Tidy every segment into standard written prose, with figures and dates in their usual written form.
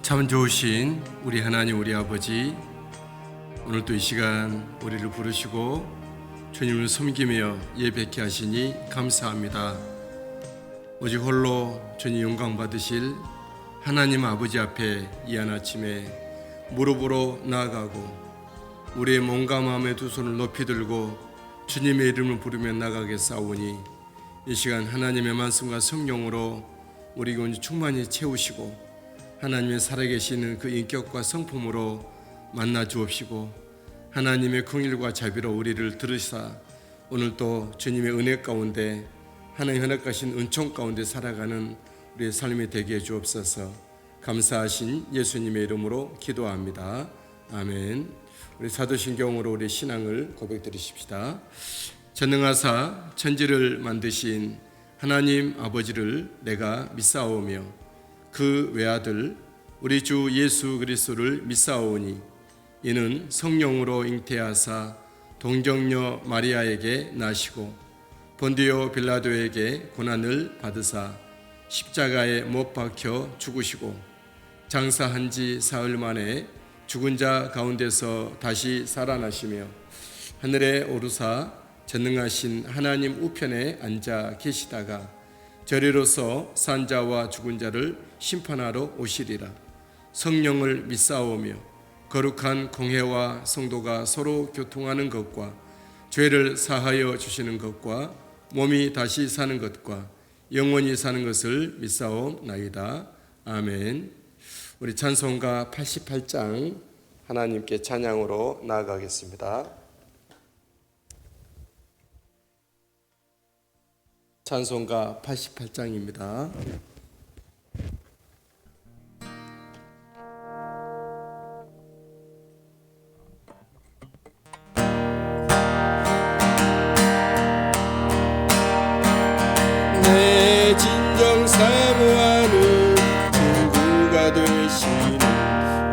참 좋으신 우리 하나님, 우리 아버지, 오늘도 이 시간 우리를 부르시고 주님을 섬기며 예배케 하시니 감사합니다. 오직 홀로 주님 영광 받으실 하나님 아버지 앞에 이 한 아침에 무릎으로 나아가고 우리의 몸과 마음의 두 손을 높이 들고 주님의 이름을 부르며 나가겠사오니, 이 시간 하나님의 말씀과 성령으로 우리 온전히 충만히 채우시고 하나님의 살아계시는 그 인격과 성품으로 만나 주옵시고, 하나님의 긍휼과 자비로 우리를 들으사 오늘도 주님의 은혜 가운데, 하나님 허락하신 은총 가운데 살아가는 우리의 삶이 되게 해 주옵소서. 감사하신 예수님의 이름으로 기도합니다. 아멘. 우리 사도신경으로 우리 신앙을 고백드리십시다. 전능하사 천지를 만드신 하나님 아버지를 내가 믿사오며 그 외아들 우리 주 예수 그리스도를 믿사오니, 이는 성령으로 잉태하사 동정녀 마리아에게 나시고 본디오 빌라도에게 고난을 받으사 십자가에 못 박혀 죽으시고 장사한 지 사흘 만에 죽은 자 가운데서 다시 살아나시며 하늘에 오르사 전능하신 하나님 우편에 앉아 계시다가 저리로서 산 자와 죽은 자를 심판하러 오시리라. 성령을 믿사오며 거룩한 공회와 성도가 서로 교통하는 것과 죄를 사하여 주시는 것과 몸이 다시 사는 것과 영원히 사는 것을 믿사옵나이다. 아멘. 우리 찬송가 88장 하나님께 찬양으로 나아가겠습니다. 찬송가 88장입니다. 내 진정 사모하는 친구가 되시는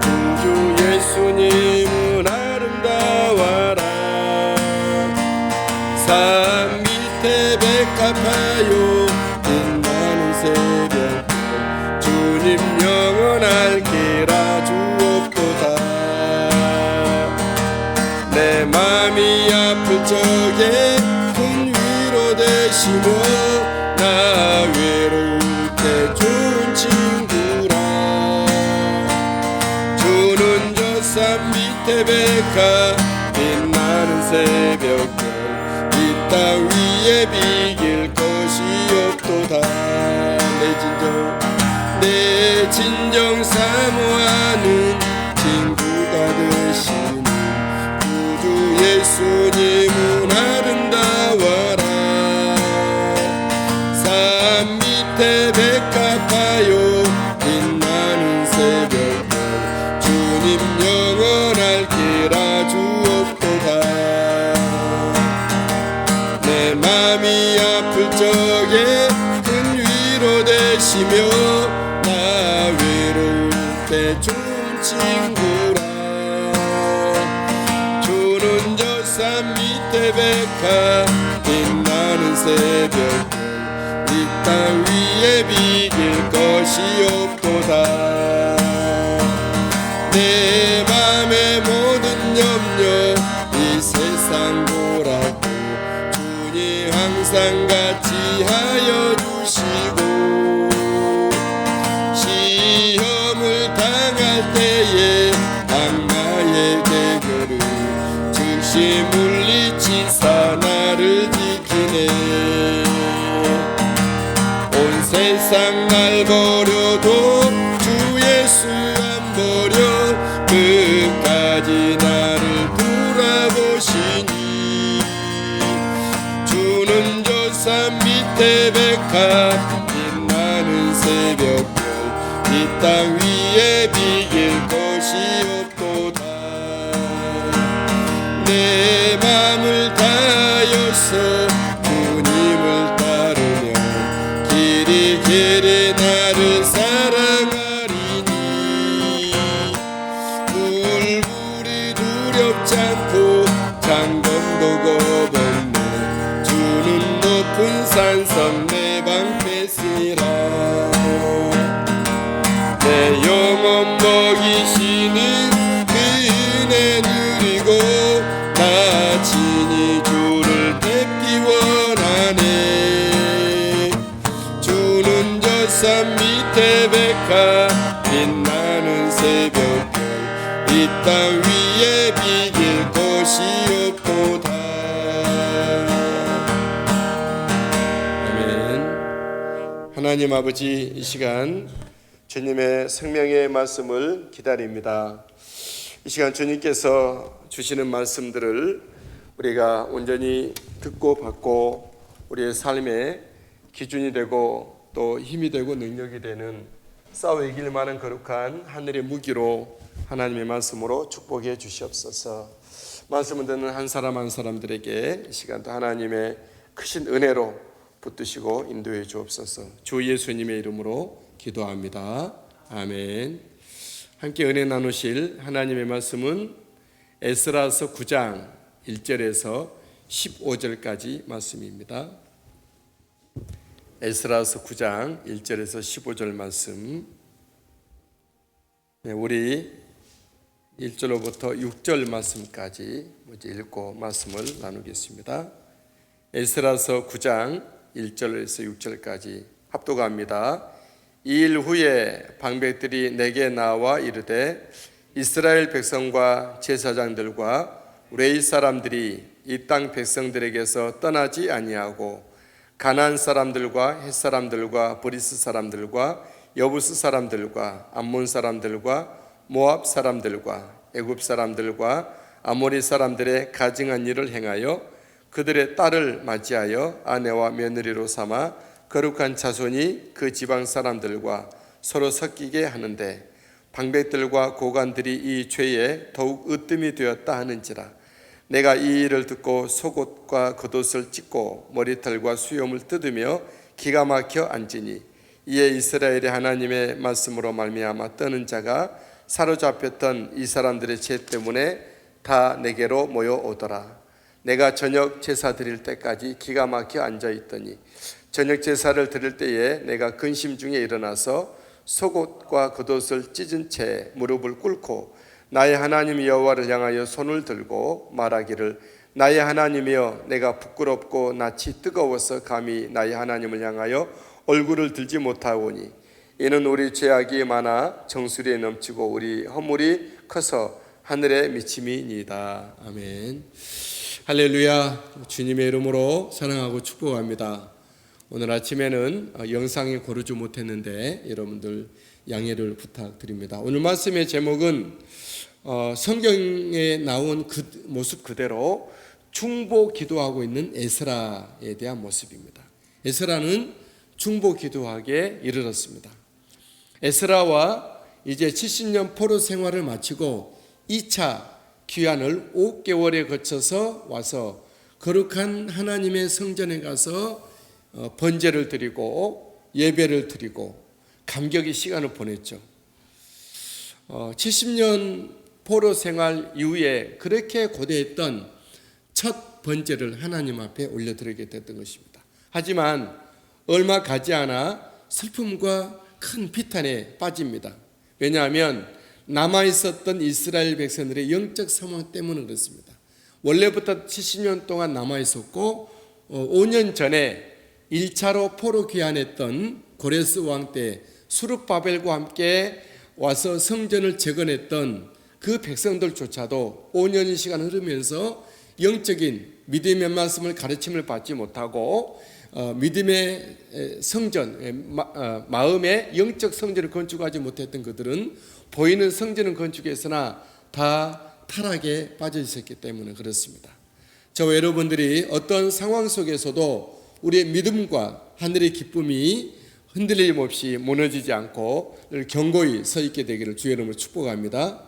구주 예수님은 아름다워라. 산 밑에 백합하여 빛나는 새벽 주님 영원할 기라 주옵도다. 내 맘이 아플 적에 큰 위로 되시며 나 외로울 때 좋은 친구라. 주는 저 산 밑에 백합 빛나는 새벽별 이 땅 위에 비길 것이 없도다. 내 진정 사모하는 친구가 되시는 구주 예수님은 아름다워라. 산 밑에 백합하여 빛나는 새벽별 주님 영원할 기라 주옵도다. 내 맘이 아플 적에 큰 위로 되시며 나 외로울 때 좋은 친구라. 주는 저 산 밑에 백합 빛나는 새벽 이 땅 위에 비길 것이 없도다. 내 맘의 모든 염려 이 세상 보라고 주님 항상 같이 하여 주시고, 시험을 당할 때에 악마의 계교를 즉시 물리치사 나를 지키네. 온 세상 날 버려도 주 예수 안 버려 끝까지 나를 돌아보시니, 주는 저 산 밑에 백합 빛나는 새벽별 이 땅 위에 비길 것이 없도다. 내 맘을 다하여서 주님을 따르며 길이 길이 나를 사랑하리니, 물불이 두렵지 않고 장검도 겁없네. 주는 높은 산성 내 방패시라. 내 영혼 태백하 빛나는 새벽별 이 땅 위에 비길 곳이 없도다. 아멘. 하나님 아버지, 이 시간 주님의 생명의 말씀을 기다립니다. 이 시간 주님께서 주시는 말씀들을 우리가 온전히 듣고 받고 우리의 삶의 기준이 되고 또 힘이 되고 능력이 되는 싸워 이길 만한 거룩한 하늘의 무기로 하나님의 말씀으로 축복해 주시옵소서. 말씀을 듣는 한 사람 한 사람들에게 이 시간도 하나님의 크신 은혜로 붙드시고 인도해 주옵소서. 주 예수님의 이름으로 기도합니다. 아멘. 함께 은혜 나누실 하나님의 말씀은 에스라서 9장 1절에서 15절까지 말씀입니다. 에스라서 9장 1절에서 15절 말씀, 우리 1절로부터 6절 말씀까지 먼저 읽고 말씀을 나누겠습니다. 에스라서 9장 1절에서 6절까지 합독합니다. 이 일 후에 방백들이 내게 나와 이르되 이스라엘 백성과 제사장들과 레위 사람들이 이 땅 백성들에게서 떠나지 아니하고 가나안 사람들과 헷 사람들과 브리스 사람들과 여부스 사람들과 암몬 사람들과 모압 사람들과 애굽 사람들과 아모리 사람들의 가증한 일을 행하여 그들의 딸을 맞이하여 아내와 며느리로 삼아 거룩한 자손이 그 지방 사람들과 서로 섞이게 하는데 방백들과 고관들이 이 죄에 더욱 으뜸이 되었다 하는지라. 내가 이 일을 듣고 속옷과 겉옷을 찢고 머리털과 수염을 뜯으며 기가 막혀 앉으니 이에 이스라엘의 하나님의 말씀으로 말미암아 떠는 자가 사로잡혔던 이 사람들의 죄 때문에 다 내게로 모여오더라. 내가 저녁 제사 드릴 때까지 기가 막혀 앉아있더니 저녁 제사를 드릴 때에 내가 근심 중에 일어나서 속옷과 겉옷을 찢은 채 무릎을 꿇고 나의 하나님 여호와를 향하여 손을 들고 말하기를 나의 하나님이여 내가 부끄럽고 낯이 뜨거워서 감히 나의 하나님을 향하여 얼굴을 들지 못하오니 이는 우리 죄악이 많아 정수리에 넘치고 우리 허물이 커서 하늘에 미침이니이다. 아멘. 할렐루야. 주님의 이름으로 사랑하고 축복합니다. 오늘 아침에는 영상에 고르지 못했는데 여러분들 양해를 부탁드립니다. 오늘 말씀의 제목은 성경에 나온 그 모습 그대로 중보 기도하고 있는 에스라에 대한 모습입니다. 에스라는 중보 기도하기에 이르렀습니다. 에스라와 이제 70년 포로 생활을 마치고 2차 귀환을 5개월에 거쳐서 와서 거룩한 하나님의 성전에 가서 번제를 드리고 예배를 드리고 감격의 시간을 보냈죠. 70년 포로 생활 이후에 그렇게 고대했던 첫 번제를 하나님 앞에 올려드리게 됐던 것입니다. 하지만 얼마 가지 않아 슬픔과 큰 비탄에 빠집니다. 왜냐하면 남아있었던 이스라엘 백성들의 영적 상황 때문에 그렇습니다. 원래부터 70년 동안 남아있었고 5년 전에 1차로 포로 귀환했던 고레스 왕 때 수룹바벨과 함께 와서 성전을 재건했던 그 백성들조차도 5년의 시간 흐르면서 영적인 믿음의 말씀을 가르침을 받지 못하고 믿음의 성전, 마음의 영적 성전을 건축하지 못했던 그들은 보이는 성전을 건축했으나 다 타락에 빠져 있었기 때문에 그렇습니다. 저와 여러분들이 어떤 상황 속에서도 우리의 믿음과 하늘의 기쁨이 흔들림 없이 무너지지 않고 늘 견고히 서 있게 되기를 주의 이름으로 축복합니다.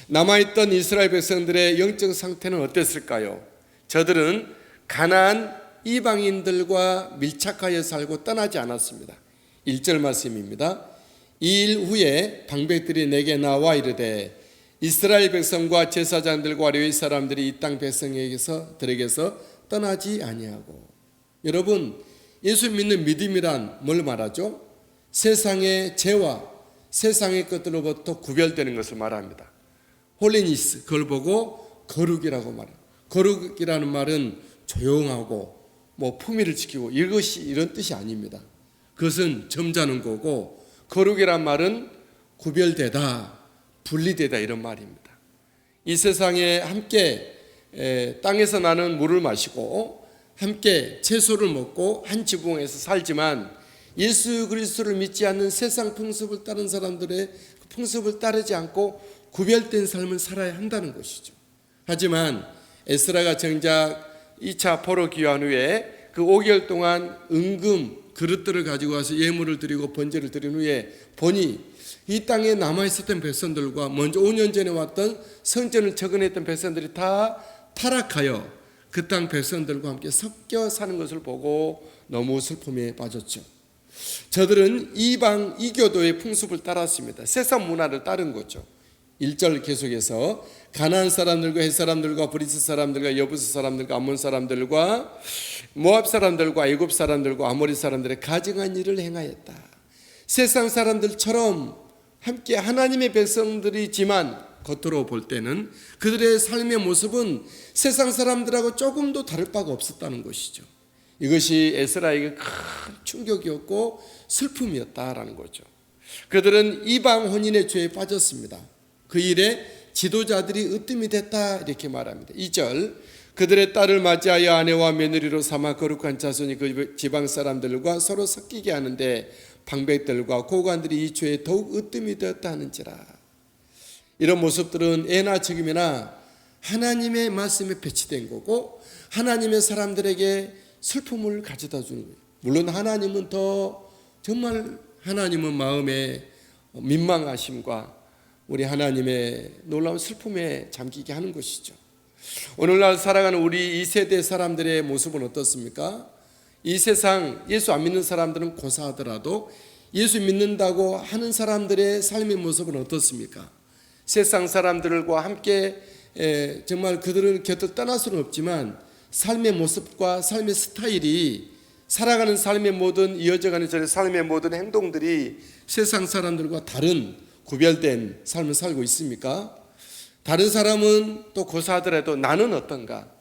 남아있던 이스라엘 백성들의 영적 상태는 어땠을까요? 저들은 가나안 이방인들과 밀착하여 살고 떠나지 않았습니다. 1절 말씀입니다. 이 일 후에 방백들이 내게 나와 이르되 이스라엘 백성과 제사장들과 레위 사람들이 이 땅 백성에게서 들에게서 떠나지 아니하고. 여러분, 예수 믿는 믿음이란 뭘 말하죠? 세상의 죄와 세상의 것들로부터 구별되는 것을 말합니다. 홀리니스, 그걸 보고 거룩이라고 말합니다. 거룩이라는 말은 조용하고 품위를 지키고 이것이 이런 뜻이 아닙니다. 그것은 점잖은 거고 거룩이란 말은 구별되다, 분리되다 이런 말입니다. 이 세상에 함께 땅에서 나는 물을 마시고 함께 채소를 먹고 한 지붕에서 살지만 예수 그리스도를 믿지 않는 세상 풍습을 따른 사람들의 풍습을 따르지 않고 구별된 삶을 살아야 한다는 것이죠. 하지만 에스라가 정작 2차 포로 귀환 후에 그 5개월 동안 은금 그릇들을 가지고 와서 예물을 드리고 번제를 드린 후에 보니 이 땅에 남아있었던 백성들과 먼저 5년 전에 왔던 성전을 적응했던 백성들이 다 타락하여 그 땅 백성들과 함께 섞여 사는 것을 보고 너무 슬픔에 빠졌죠. 저들은 이방 이교도의 풍습을 따랐습니다. 세상 문화를 따른 거죠. 1절 계속해서 가나안 사람들과 헷 사람들과 브리스 사람들과 여부스 사람들과 암몬 사람들과 모압 사람들과 애굽 사람들과 아모리 사람들의 가증한 일을 행하였다. 세상 사람들처럼 함께 하나님의 백성들이지만 겉으로 볼 때는 그들의 삶의 모습은 세상 사람들하고 조금도 다를 바가 없었다는 것이죠. 이것이 에스라에게 큰 충격이었고 슬픔이었다라는 거죠. 그들은 이방 혼인의 죄에 빠졌습니다. 그 일에 지도자들이 으뜸이 됐다 이렇게 말합니다. 2절 그들의 딸을 맞이하여 아내와 며느리로 삼아 거룩한 자손이 그 지방 사람들과 서로 섞이게 하는데 방백들과 고관들이 이 죄에 더욱 으뜸이 되었다 하는지라. 이런 모습들은 애나 지금이나 하나님의 말씀에 배치된 거고 하나님의 사람들에게 슬픔을 가져다 주는 거예요. 물론 하나님은 정말 하나님은 마음에 민망하심과 우리 하나님의 놀라운 슬픔에 잠기게 하는 것이죠. 오늘날 살아가는 우리 이 세대 사람들의 모습은 어떻습니까? 이 세상 예수 안 믿는 사람들은 고사하더라도 예수 믿는다고 하는 사람들의 삶의 모습은 어떻습니까? 세상 사람들과 함께 정말 그들을 곁을 떠날 수는 없지만 삶의 모습과 삶의 스타일이 살아가는 삶의 모든 이어져가는 저의 삶의 모든 행동들이 세상 사람들과 다른 구별된 삶을 살고 있습니까? 다른 사람은 또 고사하더라도 나는 어떤가?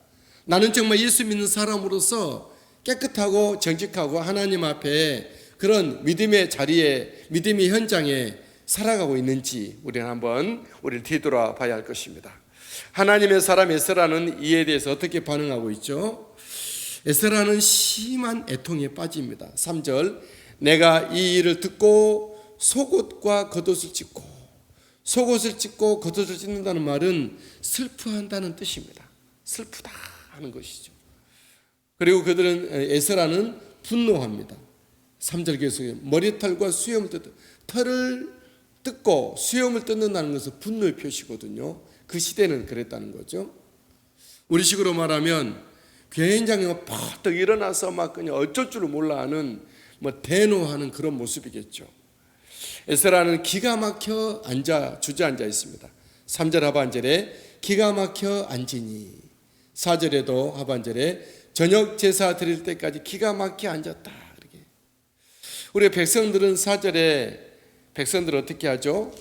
나는 정말 예수 믿는 사람으로서 깨끗하고 정직하고 하나님 앞에 그런 믿음의 자리에 믿음의 현장에 살아가고 있는지 우리는 한번 우리를 뒤돌아 봐야 할 것입니다. 하나님의 사람 에스라는 이에 대해서 어떻게 반응하고 있죠? 에스라는 심한 애통에 빠집니다. 3절 내가 이 일을 듣고 속옷과 겉옷을 찢고 속옷을 찢고 겉옷을 찢는다는 말은 슬퍼한다는 뜻입니다. 슬프다 하는 것이죠. 그리고 그들은 에스라는 분노합니다. 3절 계속에 머리털과 수염을 털을 뜯고 수염을 뜯는다는 것은 분노의 표시거든요. 그 시대는 그랬다는 거죠. 우리식으로 말하면 굉장히 퍼뜩 일어나서 막 그냥 어쩔 줄 몰라 하는 대노하는 그런 모습이겠죠. 에스라는 기가 막혀 주저앉아 있습니다. 3절 하반절에 기가 막혀 앉으니 4절에도 하반절에 저녁 제사 드릴 때까지 기가 막혀 앉았다. 이렇게. 우리 백성들은 4절에 백성들 어떻게 하죠?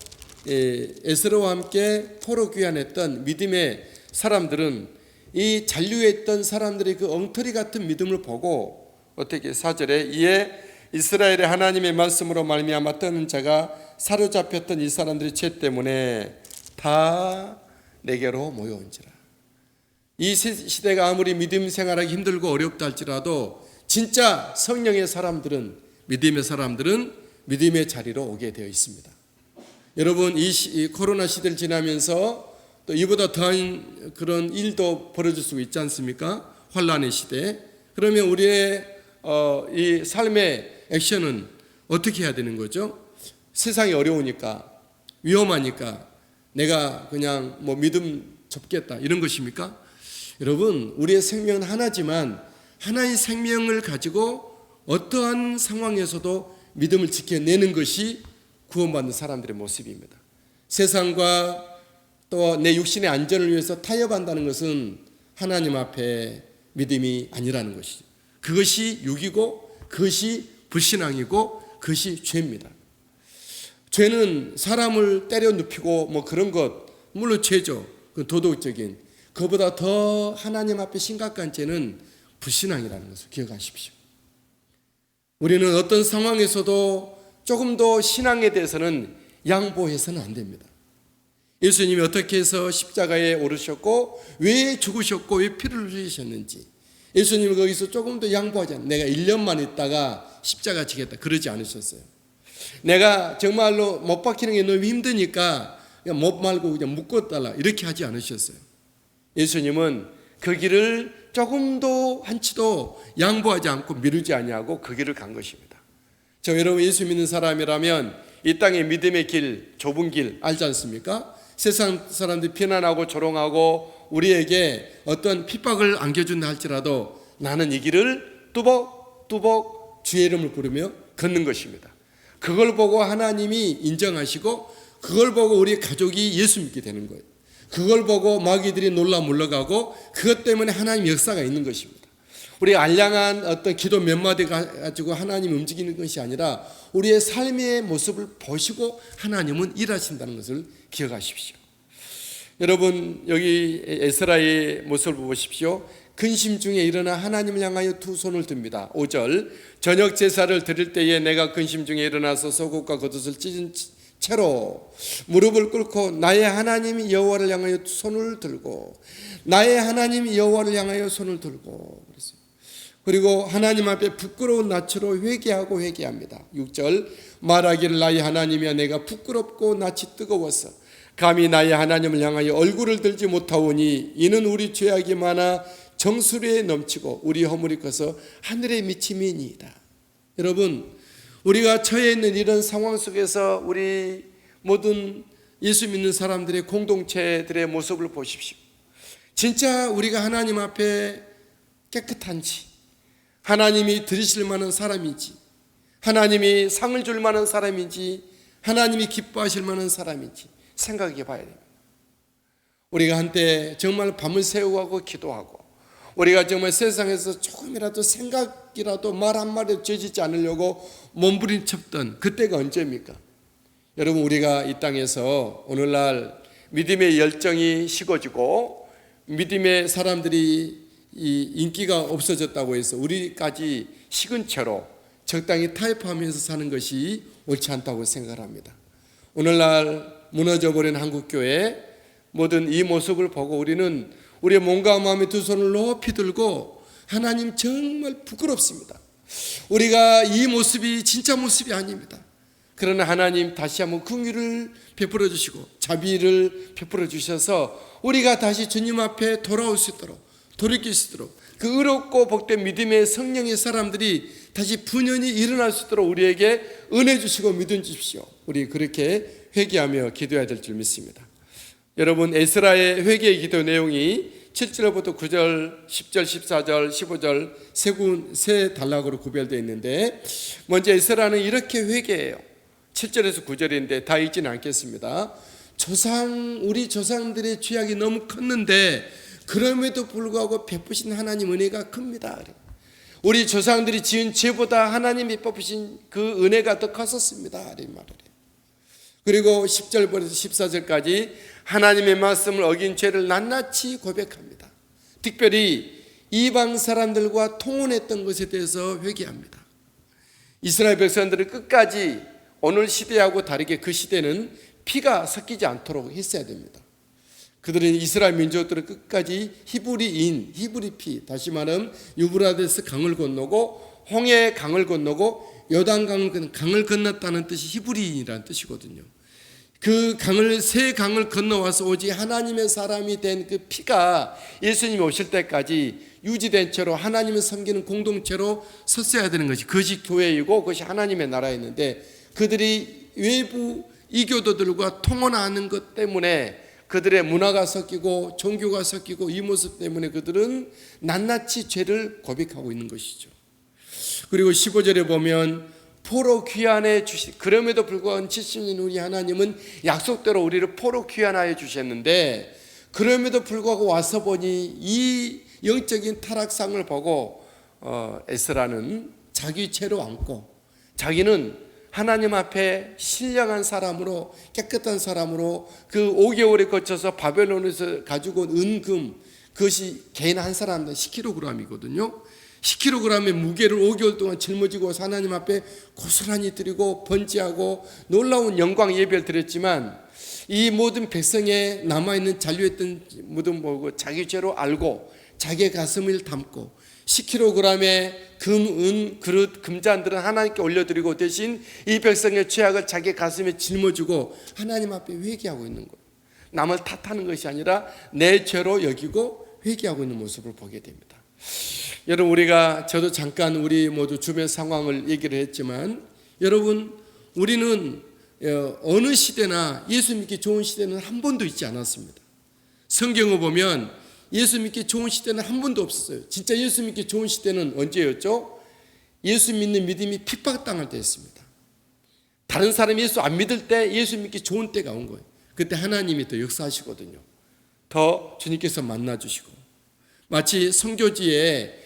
에스라와 함께 포로 귀환했던 믿음의 사람들은 이 잔류했던 사람들의 그 엉터리 같은 믿음을 보고 어떻게 4절에 이에 이스라엘의 하나님의 말씀으로 말미암아 떠는 자가 사로잡혔던 이 사람들의 죄 때문에 다 내게로 모여온지라. 이 시대가 아무리 믿음 생활하기 힘들고 어렵다 할지라도 진짜 성령의 사람들은 믿음의 사람들은 믿음의 자리로 오게 되어 있습니다. 여러분 이 코로나 시대를 지나면서 또 이보다 더한 그런 일도 벌어질 수 있지 않습니까? 환란의 시대. 그러면 우리의 이 삶의 액션은 어떻게 해야 되는 거죠? 세상이 어려우니까 위험하니까 내가 그냥 믿음 접겠다 이런 것입니까? 여러분 우리의 생명은 하나지만 하나의 생명을 가지고 어떠한 상황에서도 믿음을 지켜내는 것이 구원받는 사람들의 모습입니다. 세상과 또 내 육신의 안전을 위해서 타협한다는 것은 하나님 앞에 믿음이 아니라는 것이죠. 그것이 육이고 그것이 불신앙이고 그것이 죄입니다. 죄는 사람을 때려 눕히고 그런 것 물론 죄죠. 그 도덕적인 그보다 더 하나님 앞에 심각한 죄는 불신앙이라는 것을 기억하십시오. 우리는 어떤 상황에서도 조금 더 신앙에 대해서는 양보해서는 안 됩니다. 예수님이 어떻게 해서 십자가에 오르셨고 왜 죽으셨고 왜 피를 흘리셨는지 예수님은 거기서 조금 더 양보하지 않아요. 내가 1년만 있다가 십자가 지겠다 그러지 않으셨어요. 내가 정말로 못 박히는 게 너무 힘드니까 그냥 못 말고 그냥 묶어달라 이렇게 하지 않으셨어요. 예수님은 그 길을 조금도 한치도 양보하지 않고 미루지 아니하고 그 길을 간 것입니다. 저 여러분 예수 믿는 사람이라면 이 땅의 믿음의 길, 좁은 길 알지 않습니까? 세상 사람들이 비난하고 조롱하고 우리에게 어떤 핍박을 안겨준다 할지라도 나는 이 길을 뚜벅뚜벅 주의 이름을 부르며 걷는 것입니다. 그걸 보고 하나님이 인정하시고 그걸 보고 우리 가족이 예수 믿게 되는 거예요. 그걸 보고 마귀들이 놀라 물러가고 그것 때문에 하나님 역사가 있는 것입니다. 우리 알량한 어떤 기도 몇 마디 가지고 하나님 움직이는 것이 아니라 우리의 삶의 모습을 보시고 하나님은 일하신다는 것을 기억하십시오. 여러분 여기 에스라의 모습을 보십시오. 근심 중에 일어나 하나님을 향하여 두 손을 듭니다. 5절 저녁 제사를 드릴 때에 내가 근심 중에 일어나서 속옷과 겉옷을 찢은 채로 무릎을 꿇고 나의 하나님 여호와를 향하여 손을 들고 나의 하나님 여호와를 향하여 손을 들고 그랬어요. 그리고 하나님 앞에 부끄러운 낯으로 회개하고 회개합니다. 6절 말하기를 나의 하나님이여 내가 부끄럽고 낯이 뜨거워서 감히 나의 하나님을 향하여 얼굴을 들지 못하오니 이는 우리 죄악이 많아 정수리에 넘치고 우리 허물이 커서 하늘에 미침이니이다. 여러분 우리가 처해 있는 이런 상황 속에서 우리 모든 예수 믿는 사람들의 공동체들의 모습을 보십시오. 진짜 우리가 하나님 앞에 깨끗한지 하나님이 들으실 만한 사람인지 하나님이 상을 줄 만한 사람인지 하나님이 기뻐하실 만한 사람인지 생각해 봐야 됩니다. 우리가 한때 정말 밤을 새우고 기도하고 우리가 정말 세상에서 조금이라도 생각이라도 말 한마디도 죄짓지 않으려고 몸부림쳤던 그때가 언제입니까? 여러분 우리가 이 땅에서 오늘날 믿음의 열정이 식어지고 믿음의 사람들이 이 인기가 없어졌다고 해서 우리까지 식은 채로 적당히 타협하면서 사는 것이 옳지 않다고 생각합니다. 오늘날 무너져버린 한국교회 모든 이 모습을 보고 우리는 우리의 몸과 마음의 두 손을 높이 들고 하나님 정말 부끄럽습니다. 우리가 이 모습이 진짜 모습이 아닙니다. 그러나 하나님 다시 한번 긍휼을 베풀어 주시고 자비를 베풀어 주셔서 우리가 다시 주님 앞에 돌아올 수 있도록 돌이킬 수 있도록 그 의롭고 복된 믿음의 성령의 사람들이 다시 분연히 일어날 수 있도록 우리에게 은혜 주시고 믿음 주십시오. 우리 그렇게 회개하며 기도해야 될 줄 믿습니다. 여러분 에스라의 회개의 기도 내용이 7절부터 9절, 10절, 14절, 15절 세 단락으로 구별되어 있는데 먼저 에스라는 이렇게 회개해요. 7절에서 9절인데 다 읽지는 않겠습니다. 우리 조상들의 죄악이 너무 컸는데 그럼에도 불구하고 베푸신 하나님 은혜가 큽니다. 우리 조상들이 지은 죄보다 하나님이 베푸신 그 은혜가 더 컸었습니다. 이런 말을 해요. 그리고 10절부터 14절까지 하나님의 말씀을 어긴 죄를 낱낱이 고백합니다. 특별히 이방 사람들과 통혼했던 것에 대해서 회개합니다. 이스라엘 백성들을 끝까지 오늘 시대하고 다르게 그 시대는 피가 섞이지 않도록 했어야 됩니다. 그들은 이스라엘 민족들을 끝까지 히브리 피, 다시 말하면 유브라데스 강을 건너고 홍해 강을 건너고 요단 강을 건넜다는 뜻이 히브리인이라는 뜻이거든요. 그 세 강을 건너와서 오직 하나님의 사람이 된 그 피가 예수님이 오실 때까지 유지된 채로 하나님을 섬기는 공동체로 섰어야 되는 것이 그것이 교회이고 그것이 하나님의 나라였는데 그들이 외부 이교도들과 통혼하는 것 때문에 그들의 문화가 섞이고 종교가 섞이고 이 모습 때문에 그들은 낱낱이 죄를 고백하고 있는 것이죠. 그리고 15절에 보면 포로 귀환해 주시 그럼에도 불구하고 70년 우리 하나님은 약속대로 우리를 포로 귀환하여 주셨는데 그럼에도 불구하고 와서 보니 이 영적인 타락상을 보고 에스라는 자기 죄로 안고 자기는 하나님 앞에 신령한 사람으로 깨끗한 사람으로 그 5개월에 거쳐서 바벨론에서 가지고 온 은금 그것이 개인 한 사람당 10kg이거든요. 10kg의 무게를 5개월 동안 짊어지고 하나님 앞에 고스란히 드리고 번제하고 놀라운 영광 예배를 드렸지만 이 모든 백성에 남아있는 잔류했던 모든 뭐고 자기 죄로 알고 자기의 가슴을 담고 10kg의 금, 은, 그릇, 금잔들은 하나님께 올려드리고 대신 이 백성의 죄악을 자기 가슴에 짊어지고 하나님 앞에 회개하고 있는 거예요. 남을 탓하는 것이 아니라 내 죄로 여기고 회개하고 있는 모습을 보게 됩니다. 여러분, 우리가 저도 잠깐 우리 모두 주변 상황을 얘기를 했지만 여러분, 우리는 어느 시대나 예수 믿기 좋은 시대는 한 번도 있지 않았습니다. 성경을 보면 예수 믿기 좋은 시대는 한 번도 없었어요. 진짜 예수 믿기 좋은 시대는 언제였죠? 예수 믿는 믿음이 핍박당할 때였습니다. 다른 사람이 예수 안 믿을 때 예수 믿기 좋은 때가 온 거예요. 그때 하나님이 더 역사하시거든요. 더 주님께서 만나주시고 마치 성교지에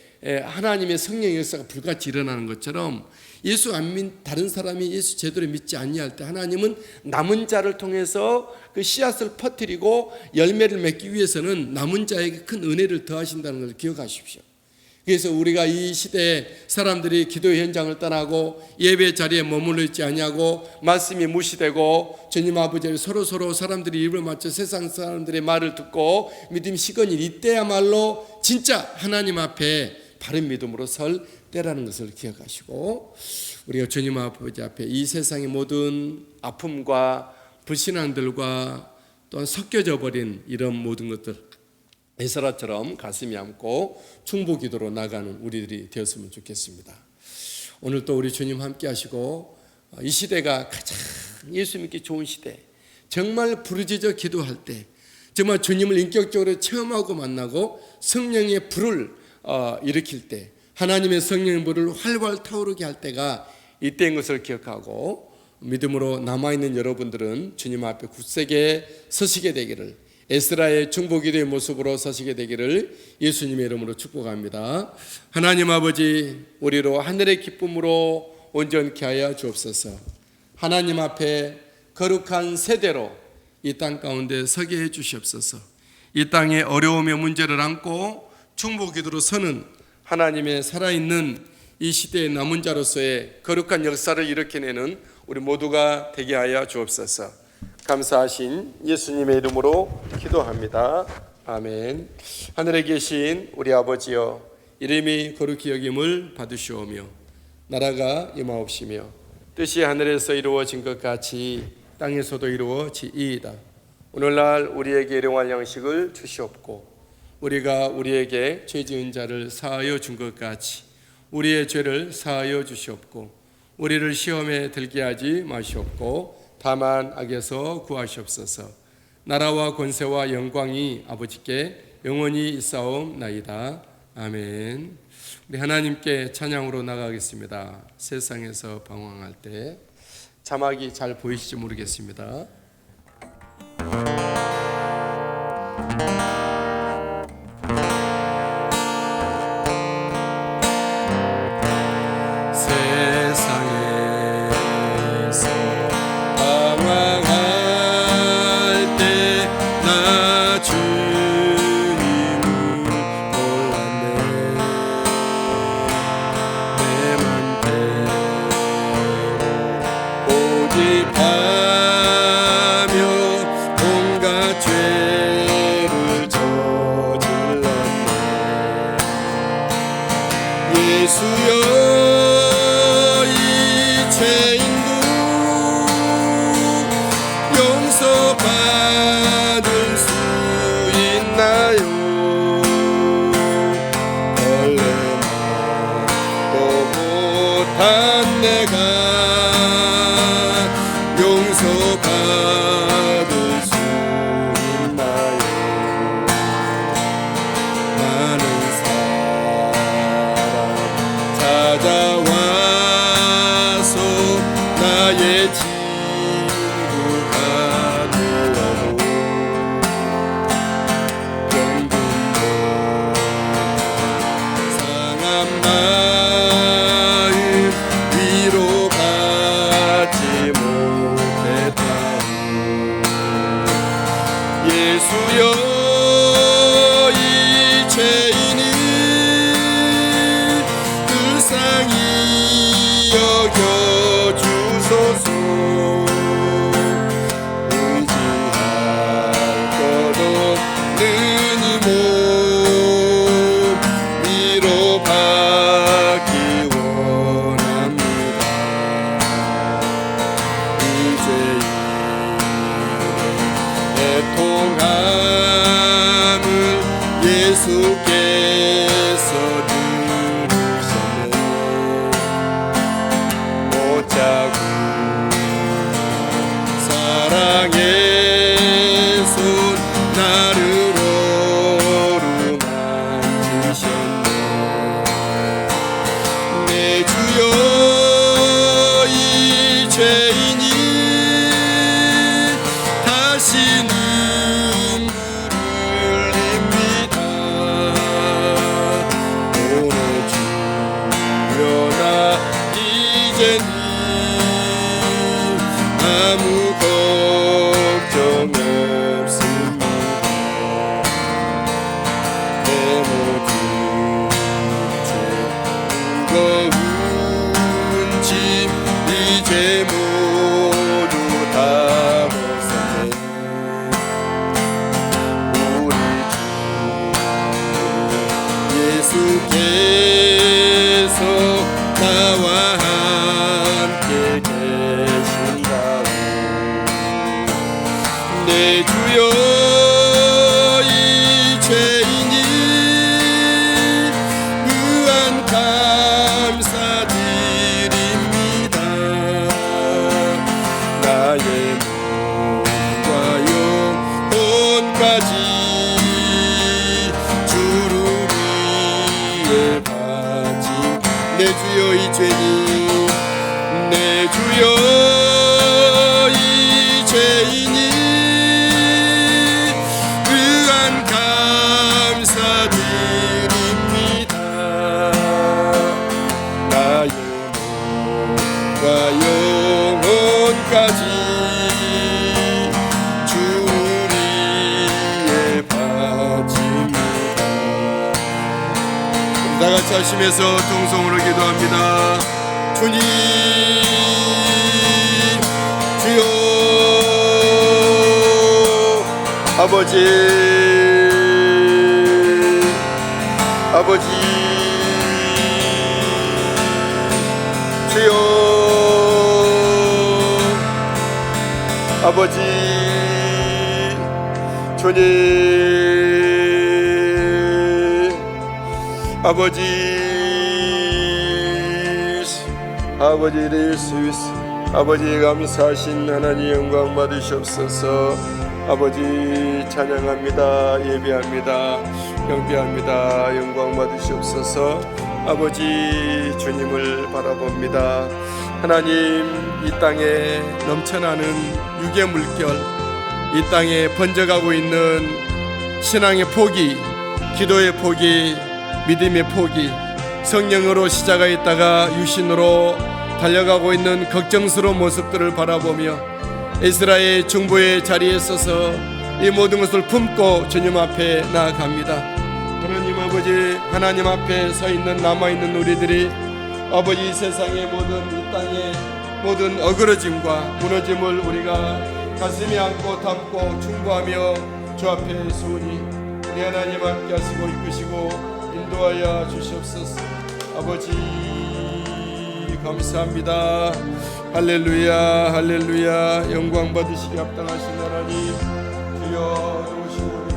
하나님의 성령의 역사가 불같이 일어나는 것처럼 예수 안 믿 다른 사람이 예수 제대로 믿지 아니할 때 하나님은 남은 자를 통해서 그 씨앗을 퍼뜨리고 열매를 맺기 위해서는 남은 자에게 큰 은혜를 더하신다는 것을 기억하십시오. 그래서 우리가 이 시대에 사람들이 기도 현장을 떠나고 예배 자리에 머물러 있지 아니하고 말씀이 무시되고 주님 아버지 서로 사람들이 입을 맞춰 세상 사람들의 말을 듣고 믿음 식은 일, 이때야말로 진짜 하나님 앞에 바른 믿음으로 설 때라는 것을 기억하시고 우리가 주님 아버지 앞에 이 세상의 모든 아픔과 불신앙들과 또한 섞여져 버린 이런 모든 것들 에스라처럼 가슴이 안고 충보기도로 나가는 우리들이 되었으면 좋겠습니다. 오늘 또 우리 주님 함께 하시고 이 시대가 가장 예수 믿기 좋은 시대, 정말 부르짖어 기도할 때 정말 주님을 인격적으로 체험하고 만나고 성령의 불을 일으킬 때 하나님의 성령의 불을 활활 타오르게 할 때가 이때인 것을 기억하고 믿음으로 남아있는 여러분들은 주님 앞에 굳세게 서시게 되기를, 에스라의 중보기도의 모습으로 서시게 되기를 예수님의 이름으로 축복합니다. 하나님 아버지, 우리로 하늘의 기쁨으로 온전케 하여 주옵소서. 하나님 앞에 거룩한 세대로 이 땅 가운데 서게 해 주시옵소서. 이 땅의 어려움의 문제를 안고 중보기도로 서는 하나님의 살아있는 이 시대의 남은 자로서의 거룩한 역사를 일으켜내는 우리 모두가 되게 하여 주옵소서. 감사하신 예수님의 이름으로 기도합니다. 아멘. 하늘에 계신 우리 아버지여, 이름이 거룩히 여김을 받으시오며 나라가 임하옵시며 뜻이 하늘에서 이루어진 것 같이 땅에서도 이루어지이이다. 오늘날 우리에게 일용할 양식을 주시옵고 우리가 우리에게 죄 지은 자를 사하여 준 것 같이 우리의 죄를 사하여 주시옵고 우리를 시험에 들게 하지 마시옵고 다만 악에서 구하시옵소서. 나라와 권세와 영광이 아버지께 영원히 있사옵나이다. 아멘. 우리 하나님께 찬양으로 나가겠습니다. 세상에서 방황할 때. 자막이 잘 보이실지 모르겠습니다. 예수여 이 죄인이 예수께서 들으셨네. 못자고 사랑의 손 나를 오르만지셨네. 내 주여 이 죄인이 다시 눈물을 흘립니다. 오늘 주여 나 이제는 아무 걱정 없습니다. 내 모든 죄 무거운 짐 이제 모두 다 벗었네. 우리 주 예수께서 나와 함께 계신다고. 내 주여 이 죄인이 무한 감사드립니다. 나의 몸과 영혼까지 주를 위해 바친 내 주여 이 죄인 내 주여 이 죄인이 무한 감사드립니다. 나의 몸과 영혼까지 주를 위해 바칩니다. 다같이 하시면서 통성으로 기도합니다. 주님 주여 아버지 아버지 주여 아버지 주님 아버지 아버지 예수 아버지 감사하신 하나님 영광 받으시옵소서. 아버지 찬양합니다. 예배합니다. 경배합니다. 영광 받으시옵소서. 아버지 주님을 바라봅니다. 하나님 이 땅에 넘쳐나는 육의 물결 이 땅에 번져가고 있는 신앙의 포기 기도의 포기 믿음의 포기 성령으로 시작하였다가 유신으로 달려가고 있는 걱정스러운 모습들을 바라보며 에스라의 중보의 자리에 서서 이 모든 것을 품고 주님 앞에 나아갑니다. 하나님 아버지 하나님 앞에 서 있는 남아있는 우리들이 아버지 이 세상의 모든 이 땅의 모든 어그러짐과 무너짐을 우리가 가슴에 안고 담고 충고하며 주 앞에 서오니 우리 하나님 함께 하시고 이끄시고 인도하여 주시옵소서. 아버지 감사합니다. 할렐루야 할렐루야 영광 받으시기 합당하신 하나님 주여 오시고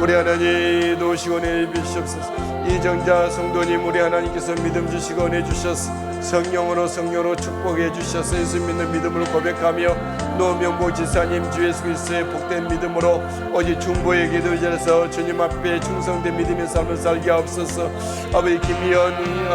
우리 하나님 도우시고 은혜 주시옵소서. 이정자 성도님 우리 하나님께서 믿음 주시고 은혜 주셔서 성령으로 축복해 주셔서 예수 믿는 믿음으로 고백하며 노명복 지사님 주 예수 그리스도의 복된 믿음으로 오직 중보의 기도 자리에서 주님 앞에 충성된 믿음의 삶을 살게 하옵소서. 아버지 김희연이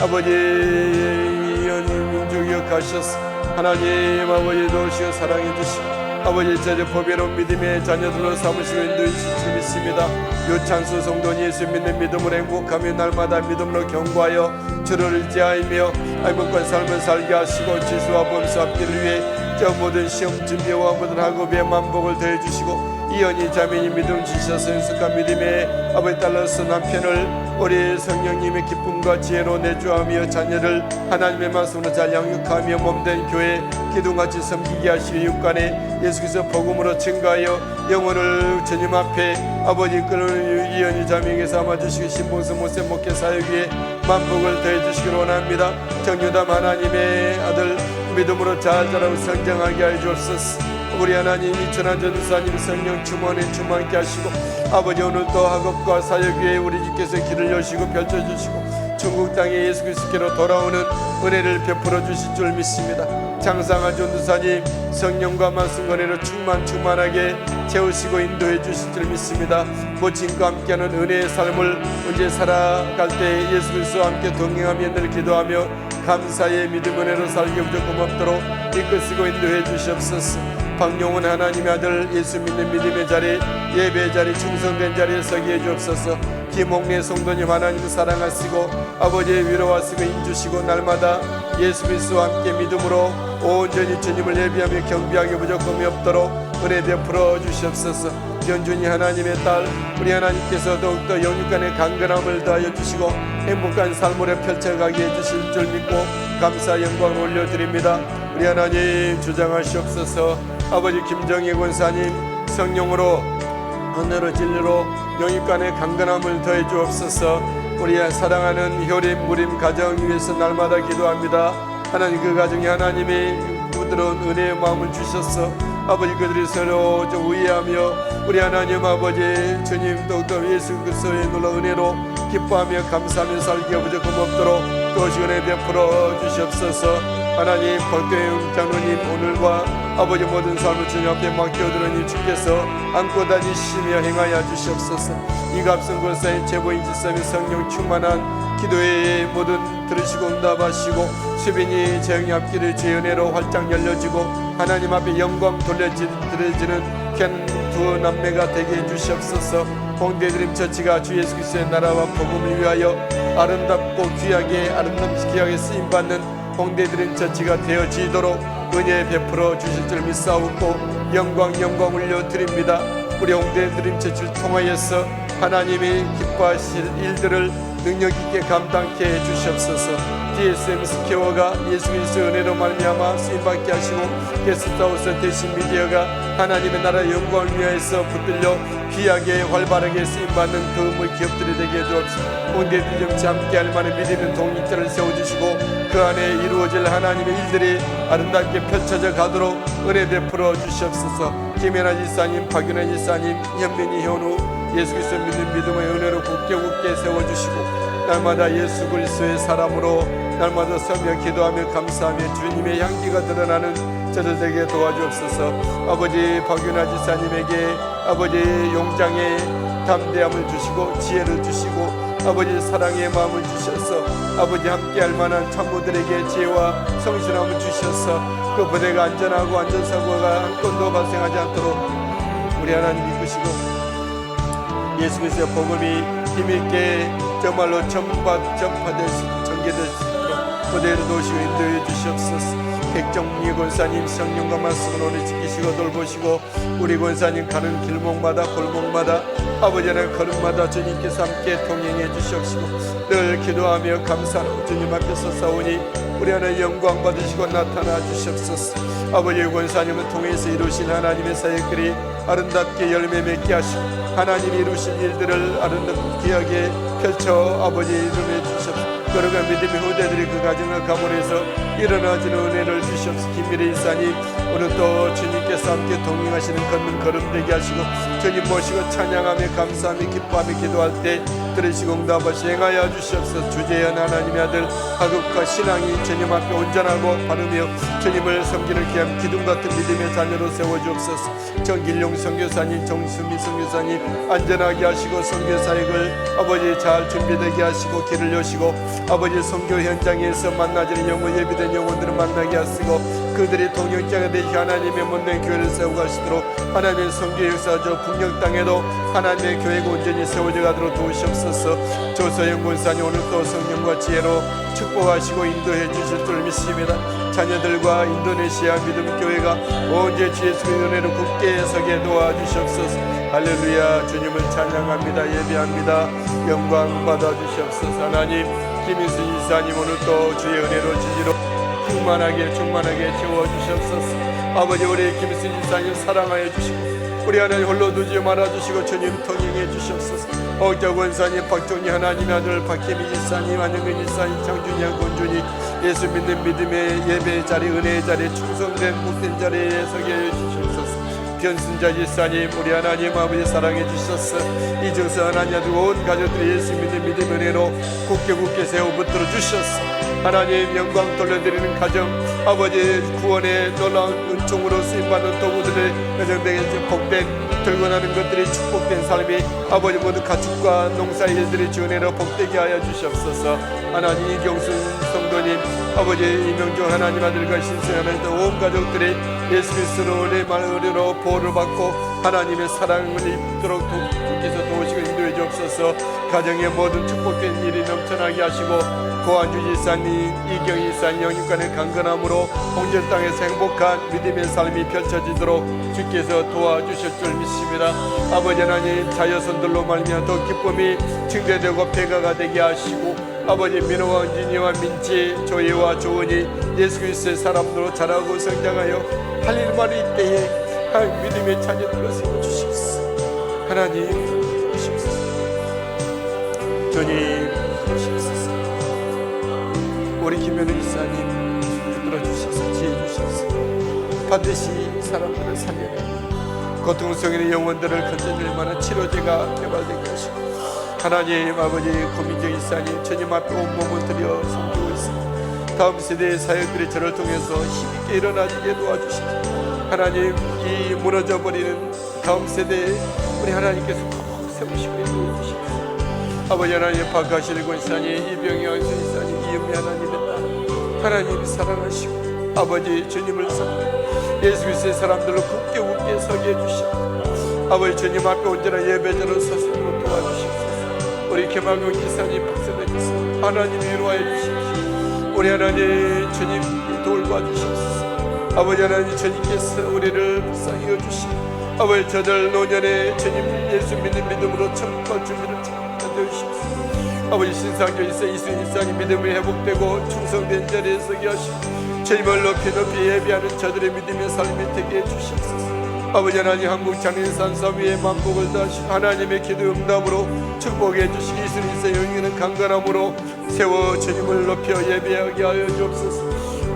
아버지 이현이 민족 기억하셔서 하나님 아버지 도우시고 사랑해 주시고 아버지 제자 보배로운 믿음의 자녀들로 삼으시고 인도해 주실 줄 믿습니다. 유찬수 성도님 예수 믿는 믿음으로 행복하며 날마다 믿음으로 경고하여 주를 의지하며 행복한 삶을 살게 하시고 지수와 범수 앞길을 위해 저 모든 시험 준비와 모든 학업에 만복을 더해 주시고 이연희 자매니 믿음 주셔서 연숙한 믿음의 아버지 딸로서 남편을 우리 성령님의 기쁨과 지혜로 내주하며 자녀를 하나님의 말씀으로 잘 양육하며 몸된 교회 기둥같이 섬기게 하시고 육간에 예수 그리스도 복음으로 증가하여 영혼을 주님 앞에 아버지 이끄는 이연희 자매에게 삼아주시고 신봉선 모세 목회 사역 위에 만복을 더해주시기를 원합니다. 정유담 하나님의 아들 믿음으로 잘 자라고 성장하게 하여 주옵소서. 우리 하나님 이천한 전도사님 성령 충만케 하시고 아버지 오늘도 학업과 사역 위에 우리 주께서 길을 여시고 펼쳐주시고 중국 땅에 예수 그리스도께로 돌아오는 은혜를 베풀어 주실 줄 믿습니다. 장상한 전도사님 성령과 말씀과 은혜로 충만하게 채우시고 인도해 주실 줄 믿습니다. 모친과 함께하는 은혜의 삶을 언제 살아갈 때 예수 그리스도와 함께 동행하며 늘 기도하며 감사의 믿음 은혜로 살게 무조건 없도록 이끄시고 인도해 주시옵소서. 박용훈 하나님의 아들 예수 믿는 믿음의 자리 예배의 자리 충성된 자리에 서게 해주옵소서. 김홍래 성도님 하나님을 사랑하시고 아버지의 위로하시고 인주시고 날마다 예수 그리스도와 함께 믿음으로 온전히 주님을 예비하며 경배하게 무조건이 없도록 은혜 베풀어 주시옵소서. 견준이 하나님의 딸 우리 하나님께서 더욱더 영육간의 강건함을 더하여 주시고 행복한 삶으로 펼쳐가게 해주실 줄 믿고 감사 영광을 올려드립니다. 우리 하나님 주장하시옵소서. 아버지 김정희 권사님 성령으로 은혜로 진리로 영육간의 강건함을 더해 주옵소서. 우리 사랑하는 효림 무림 가정 위해서 날마다 기도합니다. 하나님 그 가정에 하나님의 부드러운 은혜의 마음을 주셔서 아버지 그들이 서로 우애하며 우리 하나님 아버지 주님 더욱더 예수 그리스도의 놀라운 은혜로 기뻐하며 감사하며 살기가 무조건 없도록 또시 은혜 베풀어 주시옵소서. 하나님 박대영 장로님 오늘과 아버지 모든 삶을 주님 앞에 맡겨드리니 주께서 안고 다니시며 행하여 주시옵소서. 이갑선 권사님 제보인 지사님 성령 충만한 기도의 모든 들으시고 응답하시고 수빈이 재영이 앞길을 주의 은혜로 활짝 열려지고 하나님 앞에 영광 돌려드려지는 두 남매가 되게 해주시옵소서. 홍대드림 처치가 주 예수 그리스도의 나라와 복음을 위하여 아름답고 귀하게 쓰임받는 홍대드림 처치가 되어지도록 은혜 베풀어 주실 줄 믿사옵고 영광 올려드립니다. 우리 홍대드림 처치를 통하여서 하나님이 기뻐하실 일들을 능력있게 감당케 해주시옵소서. DSM 스퀘어가 예수 그리스도의 은혜로 말미암아 쓰임받게 하시고 게스트하우스 대신 미디어가 하나님의 나라 영광을 위하여서 붙들려 귀하게 활발하게 쓰임받는 그 의무 기업들이 되게 해주옵소서. 홍대드림처치 함께할 만한 믿음의 독립자를 세워주시고 그 안에 이루어질 하나님의 일들이 아름답게 펼쳐져 가도록 은혜 베풀어 주시옵소서. 김연아 지사님, 박윤아 지사님, 현민이 현우 예수 그리스도 믿는 믿음의 은혜로 굳게 세워주시고 날마다 예수 그리스도의 사람으로 날마다 서며 기도하며 감사하며 주님의 향기가 드러나는 저들 되게 도와주옵소서. 아버지 박윤아 지사님에게 아버지 용장의 담대함을 주시고 지혜를 주시고 아버지 사랑의 마음을 주셔서 아버지 함께할 만한 참모들에게 지혜와 성실함을 주셔서 그 부대가 안전하고 안전사고가 한 건도 발생하지 않도록 우리 하나님 이끄시고 예수 그리스도의 복음이 힘있게 정말로 전파될 수 있도록 전개될 수 있도록 부대를 도우시고 인도해 주시옵소서. 백정리 권사님 성령과 말씀을 오래 지키시고 돌보시고 우리 권사님 가는 길목마다 골목마다 아버지의 걸음마다 주님께서 함께 동행해 주시옵시고 늘 기도하며 감사하고 주님 앞에서 싸우니 우리 하나님 영광 받으시고 나타나 주시옵소서. 아버지 권사님을 통해서 이루신 하나님의 사역들이 아름답게 열매 맺게 하시고 하나님이 이루신 일들을 아름답게 귀하게 펼쳐 아버지 이름해 주시옵소서. 걸어간 믿음의 후대들이 그 가정과 가문에서 일어나지는 은혜를 주시옵소서. 김미래 이사님 오늘 또 주님께서 함께 동행하시는 걷는 걸음 되게 하시고 주님 모시고 찬양하며 감사하며 기뻐하며 기도할 때 들으시고 응답하시 행하여 주시옵소서. 주재현 하나님의 아들 하급과 신앙이 주님 앞에 온전하고 바르며 주님을 섬기는 귀한 기둥 같은 믿음의 자녀로 세워주옵소서. 정길용 선교사님, 정수미 선교사님 안전하게 하시고 선교 사역을 아버지 잘 준비되게 하시고 길을 여시고 아버지 선교 현장에서 만나지는 영혼 예비된 영혼들을 만나게 하시고 그들이 동역자가 되시 하나님의 몸된 교회를 세우고 가시도록 하나님의 선교 역사 저 북녘 땅에도 하나님의 교회가 온전히 세워져 가도록 도우시옵소서. 조서영 권사님 오늘 또 성령과 지혜로 축복하시고 인도해 주실 줄 믿습니다. 자녀들과 인도네시아 믿음 교회가 언제 주 예수의 은혜로 굳게 서게 도와주시옵소서. 할렐루야. 주님을 찬양합니다. 예배합니다. 영광 받아주시옵소서. 하나님 김인수 이사님 오늘 또 주의 은혜로 지지로 충만하게 채워주시옵소서. 아버지 우리 김인수 이사님 사랑하여 주시고 우리 하나님 홀로 두지 말아주시고 주님 통행해 주시옵소서. 억자 권사님, 박종희 하나님의 아들 박혜미 지사님, 안영근 지사님, 장준이 권준이 예수 믿는 믿음의 예배의 자리, 은혜의 자리에 충성된 복된 자리에 서게 해 주시옵소서. 변순자 지사님 우리 하나님 아버지 사랑해 주셨어. 이정서 하나님 아들 온 가족들이 예수 믿는 믿음 은혜로 굳게 세워 붙들어 주셨어. 하나님 영광 돌려드리는 가정 아버지 구원의 놀라운 은총으로 쓰임받는 도구들의 여정되게 복된 들고 나는 것들이 축복된 삶이 아버지 모두 가축과 농사의 일들이 주 은혜로 복되게 하여 주시옵소서. 하나님 이경순 성도님 아버지 이명종 하나님 아들과 신세 하나님 온 가족들이 예수 그리스도로 은혜 말으로 보호를 받고 하나님의 사랑을 입도록 주께서 도우시고 인도해 주옵소서. 가정의 모든 축복된 일이 넘쳐나게 하시고 고한주 지사님, 이경희 지사님 영육간의 강건함으로 홍전 땅에서 행복한 믿음의 삶이 펼쳐지도록 주께서 도와주실 줄 믿습니다. 아버지 하나님 자녀손들로 말미암아 더 기쁨이 증대되고 배가가 되게 하시고 아버지 민호와 은진이와 민지, 조예와 조은이 예수 그리스도의 사람으로 자라고 성장하여 할 일만 있때에 믿음의 자녀들로 세워주시옵소서. 하나님 주시옵소서. 주님 주시옵소서. 우리 김현우 이사님 붙들어 주셔서 지혜 주셔서 반드시 사람들을 살려내고 고통스러운 영혼들을 건져낼 만한 치료제가 개발되게 하시고 하나님 아버지 고민정 이사님 주님 앞에 온몸을 들여 섬기고 있습니다. 다음 세대의 사역들이 저를 통해서 힘있게 일어나지게 도와주시고 하나님 이 무너져버리는 다음 세대에 우리 하나님께서 꼭 세우시고 인도해 주시고 아버지 하나님 박하실 권사님 이병영 이사님 이은미 하나님의 딸 하나님 사랑하시고 아버지 주님을 섬기고 예수 그리스도의 사람들로 굳게 서게 해주시고 아버지 주님 앞에 온전한 예배자로 서시도록 도와주시옵소서. 우리 김학용 기사님 박세대 기사 하나님 위로하여 주십시오. 우리 하나님 주님 돌봐주시옵소서. 아버지 하나님 주님께서 우리를 불쌍히 여주시고 아버지 저들 노년에 주님 예수 믿는 믿음으로 천국과 준비를 되어주십시오. 아버지 신상교 이사 이순 일상이 믿음이 회복되고 충성된 자리에 서게 하시고 주님을 높이 예배하는 저들의 믿음의 삶이 되게 해주시옵소서. 아버지 하나님 한국 장인산 사위의 만복을 다하시고 하나님의 기도 응답으로 축복해 주시기 이순 일상의 영위는 강건함으로 세워 주님을 높여 예배하게 하여 주옵소서.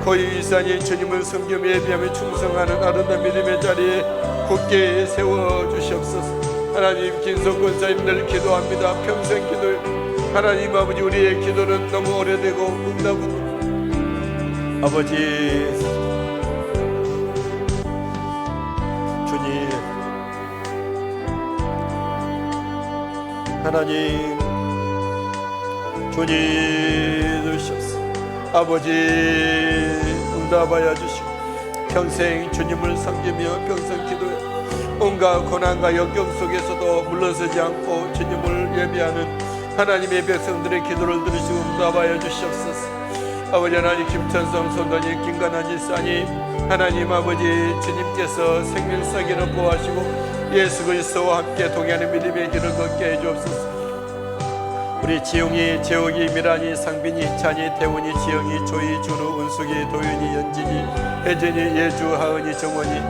거의 이산이 주님을 섬기며 예배하며 충성하는 아름다운 믿음의 자리에 굳게 세워주시옵소서. 하나님 김성 권사님들 기도합니다. 평생 기도 하나님 아버지 우리의 기도는 너무 오래되고 응답은 아버지 주님 하나님 주님 주시옵소서. 아버지 응답하여 주시고 평생 주님을 섬기며 평생 기도해 온갖 고난과 역경 속에서도 물러서지 않고 주님을 예배하는 하나님의 백성들의 기도를 들으시고 응답하여 주시옵소서. 아버지 하나님 김천성 선도님 김관한 지사님 하나님 아버지 주님께서 생명사기를 보호하시고 예수 그리스도와 함께 동행하는 믿음의 길을 걷게 해 주옵소서. 우리 지용이, 재욱이, 미란이, 상빈이, 찬이, 태훈이, 지영이, 조이, 준우, 은숙이, 도윤이, 연진이, 혜진이, 예주, 하은이, 정원이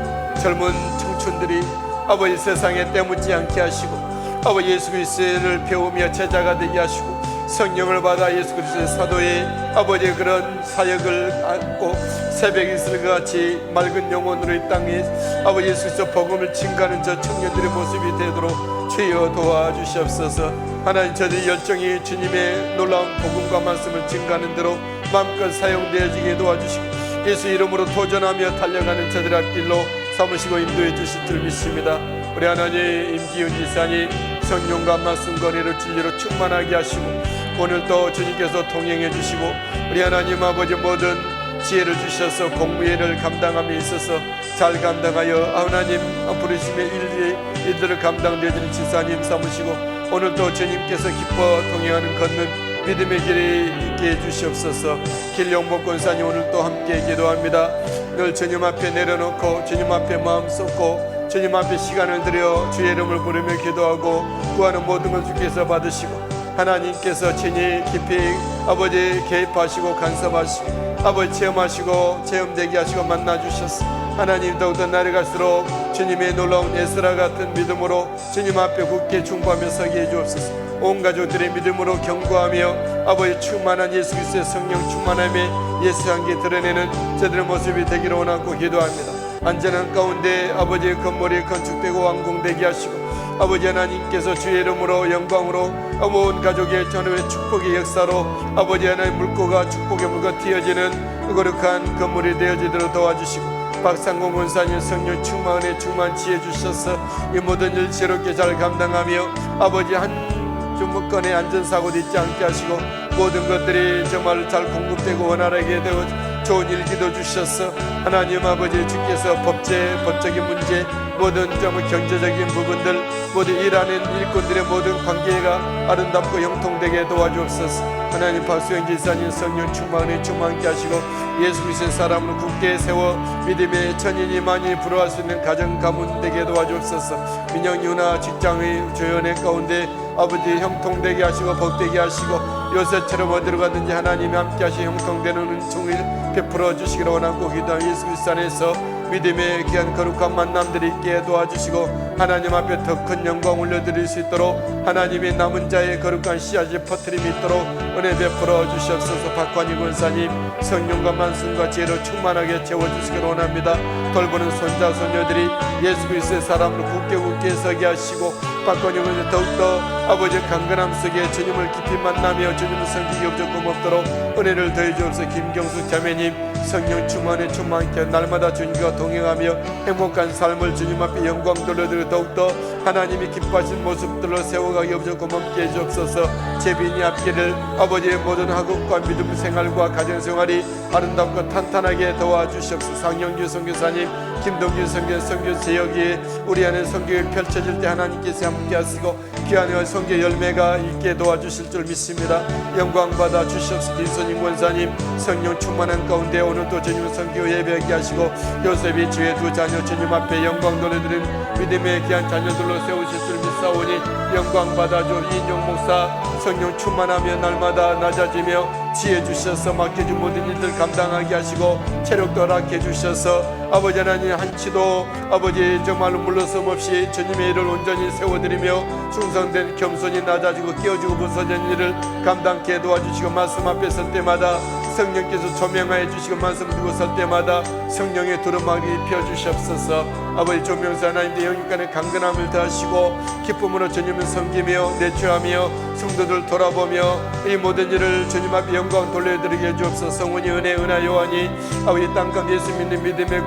젊은 청춘들이 아버지 세상에 때묻지 않게 하시고 아버지 예수 그리스도를 배우며 제자가 되게 하시고 성령을 받아 예수 그리스도의 사도의 아버지의 그런 사역을 안고 새벽 이슬과 같이 맑은 영혼으로 이 땅에 아버지 예수 그리스도 복음을 증가하는 저 청년들의 모습이 되도록 주여 도와주시옵소서. 하나님, 저들의 열정이 주님의 놀라운 복음과 말씀을 증가하는 대로 마음껏 사용되어지게 도와주시고 예수 이름으로 도전하며 달려가는 저들 앞길로 삼으시고 인도해 주실 줄 믿습니다. 우리 하나님, 임기훈 지사님 성령과 말씀과 은혜로 진리로 충만하게 하시고 오늘도 주님께서 동행해 주시고 우리 하나님 아버지 모든 지혜를 주셔서 공무회를 감당함에 있어서 잘 감당하여 하나님 부르심의 일들을 감당되어지는 지사님 삼으시고 오늘도 주님께서 기뻐 동행하는 걷는 믿음의 길이 있게 해주시옵소서. 길용복 권사님 오늘도 함께 기도합니다. 늘 주님 앞에 내려놓고 주님 앞에 마음 쏟고 주님 앞에 시간을 들여 주의 이름을 부르며 기도하고 구하는 모든 걸 주께서 받으시고 하나님께서 친히 깊이 아버지 개입하시고 간섭하시고 아버지 체험하시고 체험되게 하시고 만나주셨어. 하나님 더욱더 날이 갈수록 주님의 놀라운 에스라 같은 믿음으로 주님 앞에 굳게 중보하며 서게 해주옵소서. 온 가족들의 믿음으로 경고하며 아버지 충만한 예수 그리스도의 성령 충만함에 예수 향기 드러내는 저들의 모습이 되기를 원하고 기도합니다. 안전한 가운데 아버지의 건물이 건축되고 완공되게 하시고 아버지 하나님께서 주의 이름으로 영광으로 온 가족의 전후의 축복의 역사로 아버지 하나님 물고가 축복의 물고 튀어지는 거룩한 건물이 되어지도록 도와주시고 박상공 권사님 성령 충만 은혜 충만 지혜 주셔서 이 모든 일 지혜롭게 잘 감당하며 아버지 한 주무건의 안전사고도 있지 않게 하시고 모든 것들이 정말 잘 공급되고 원활하게 되어 좋은 일기도 주셔서 하나님 아버지 주께서 법적인 문제 모든 정말 경제적인 부분들 모두 일하는 일꾼들의 모든 관계가 아름답고 형통되게 도와주옵소서. 하나님 박수영 지사님 성령 충만에 충만케 하시고 예수 그리스도의 사람으로 굳게 세워 믿음의 천인이 많이 부러워할 수 있는 가정 가문 되게 도와주옵소서. 민영 유나 직장의 조연의 가운데 아버지 형통되게 하시고 복되게 하시고 요새처럼 어디로 가든지 하나님이 함께 하시 형통되는 은총을 베풀어 주시기를 원하고 기도하는 예수 그리스도 안에서 믿음의 귀한 거룩한 만남들이 있게 도와주시고 하나님 앞에 더 큰 영광 올려드릴 수 있도록 하나님의 남은 자의 거룩한 씨앗이 퍼뜨림이 있도록 은혜 베풀어 주시옵소서. 박관희 권사님 성령과 말씀과 지혜로 충만하게 채워주시기를 원합니다. 돌보는 손자 손녀들이 예수 그리스도의 사람으로 굳게 서게 하시고 박관희 권사 더욱더 아버지의 강건함 속에 주님을 깊이 만나며 주님을 섬기기 없고 없도록 은혜를 더해 주옵소서. 김경숙 자매님 성령 충만에 충만케 날마다 주님과 동행하며 행복한 삶을 주님 앞에 영광 돌려드려 더욱더 하나님이 기뻐하신 모습들로 세워가기 없고 멈게 해주옵소서. 재빈이 앞길을 아버지의 모든 학업과 믿음 생활과 가정생활이 아름답고 탄탄하게 도와주시옵소서. 상영규 선교사님 김동규 선교 제역이 우리 안에 성경이 펼쳐질 때 하나님께서 함께 하시고 귀한 성경 열매가 있게 도와주실 줄 믿습니다. 영광 받아 주시옵소서. 김선임 권사님 성령 충만한 가운데 오늘도 주님 성교 예배하게 하시고 요셉이 주의 두 자녀 주님 앞에 영광 돌려드린 믿음의 귀한 자녀들로 세우실 줄 믿사오니 영광 받아줘. 이인용 목사 성령 충만하며 날마다 낮아지며 지혜 주셔서 맡겨준 모든 일들 감당하게 하시고 체력도 허락해 주셔서 아버지 하나님 한치도 아버지 정말로 물러섬 없이 주님의 일을 온전히 세워드리며 충성된 겸손히 낮아지고 끼어지고 부서진 일을 감당케 도와주시고 말씀 앞에 설 때마다 성령께서 조명하여 주시고 말씀 두고 설 때마다 성령의 두루마기 펴주시옵소서. 아버지 조명사 하나님의 영육간의 강건함을 더하시고 기쁨으로 주님을 섬기며 내추하며 성도들 돌아보며 이 모든 일을 주님 앞에 영광 돌려드리게 해주옵소서. 성훈이 은혜 은하 요한이 아버지 땅감 예수 믿는 믿음의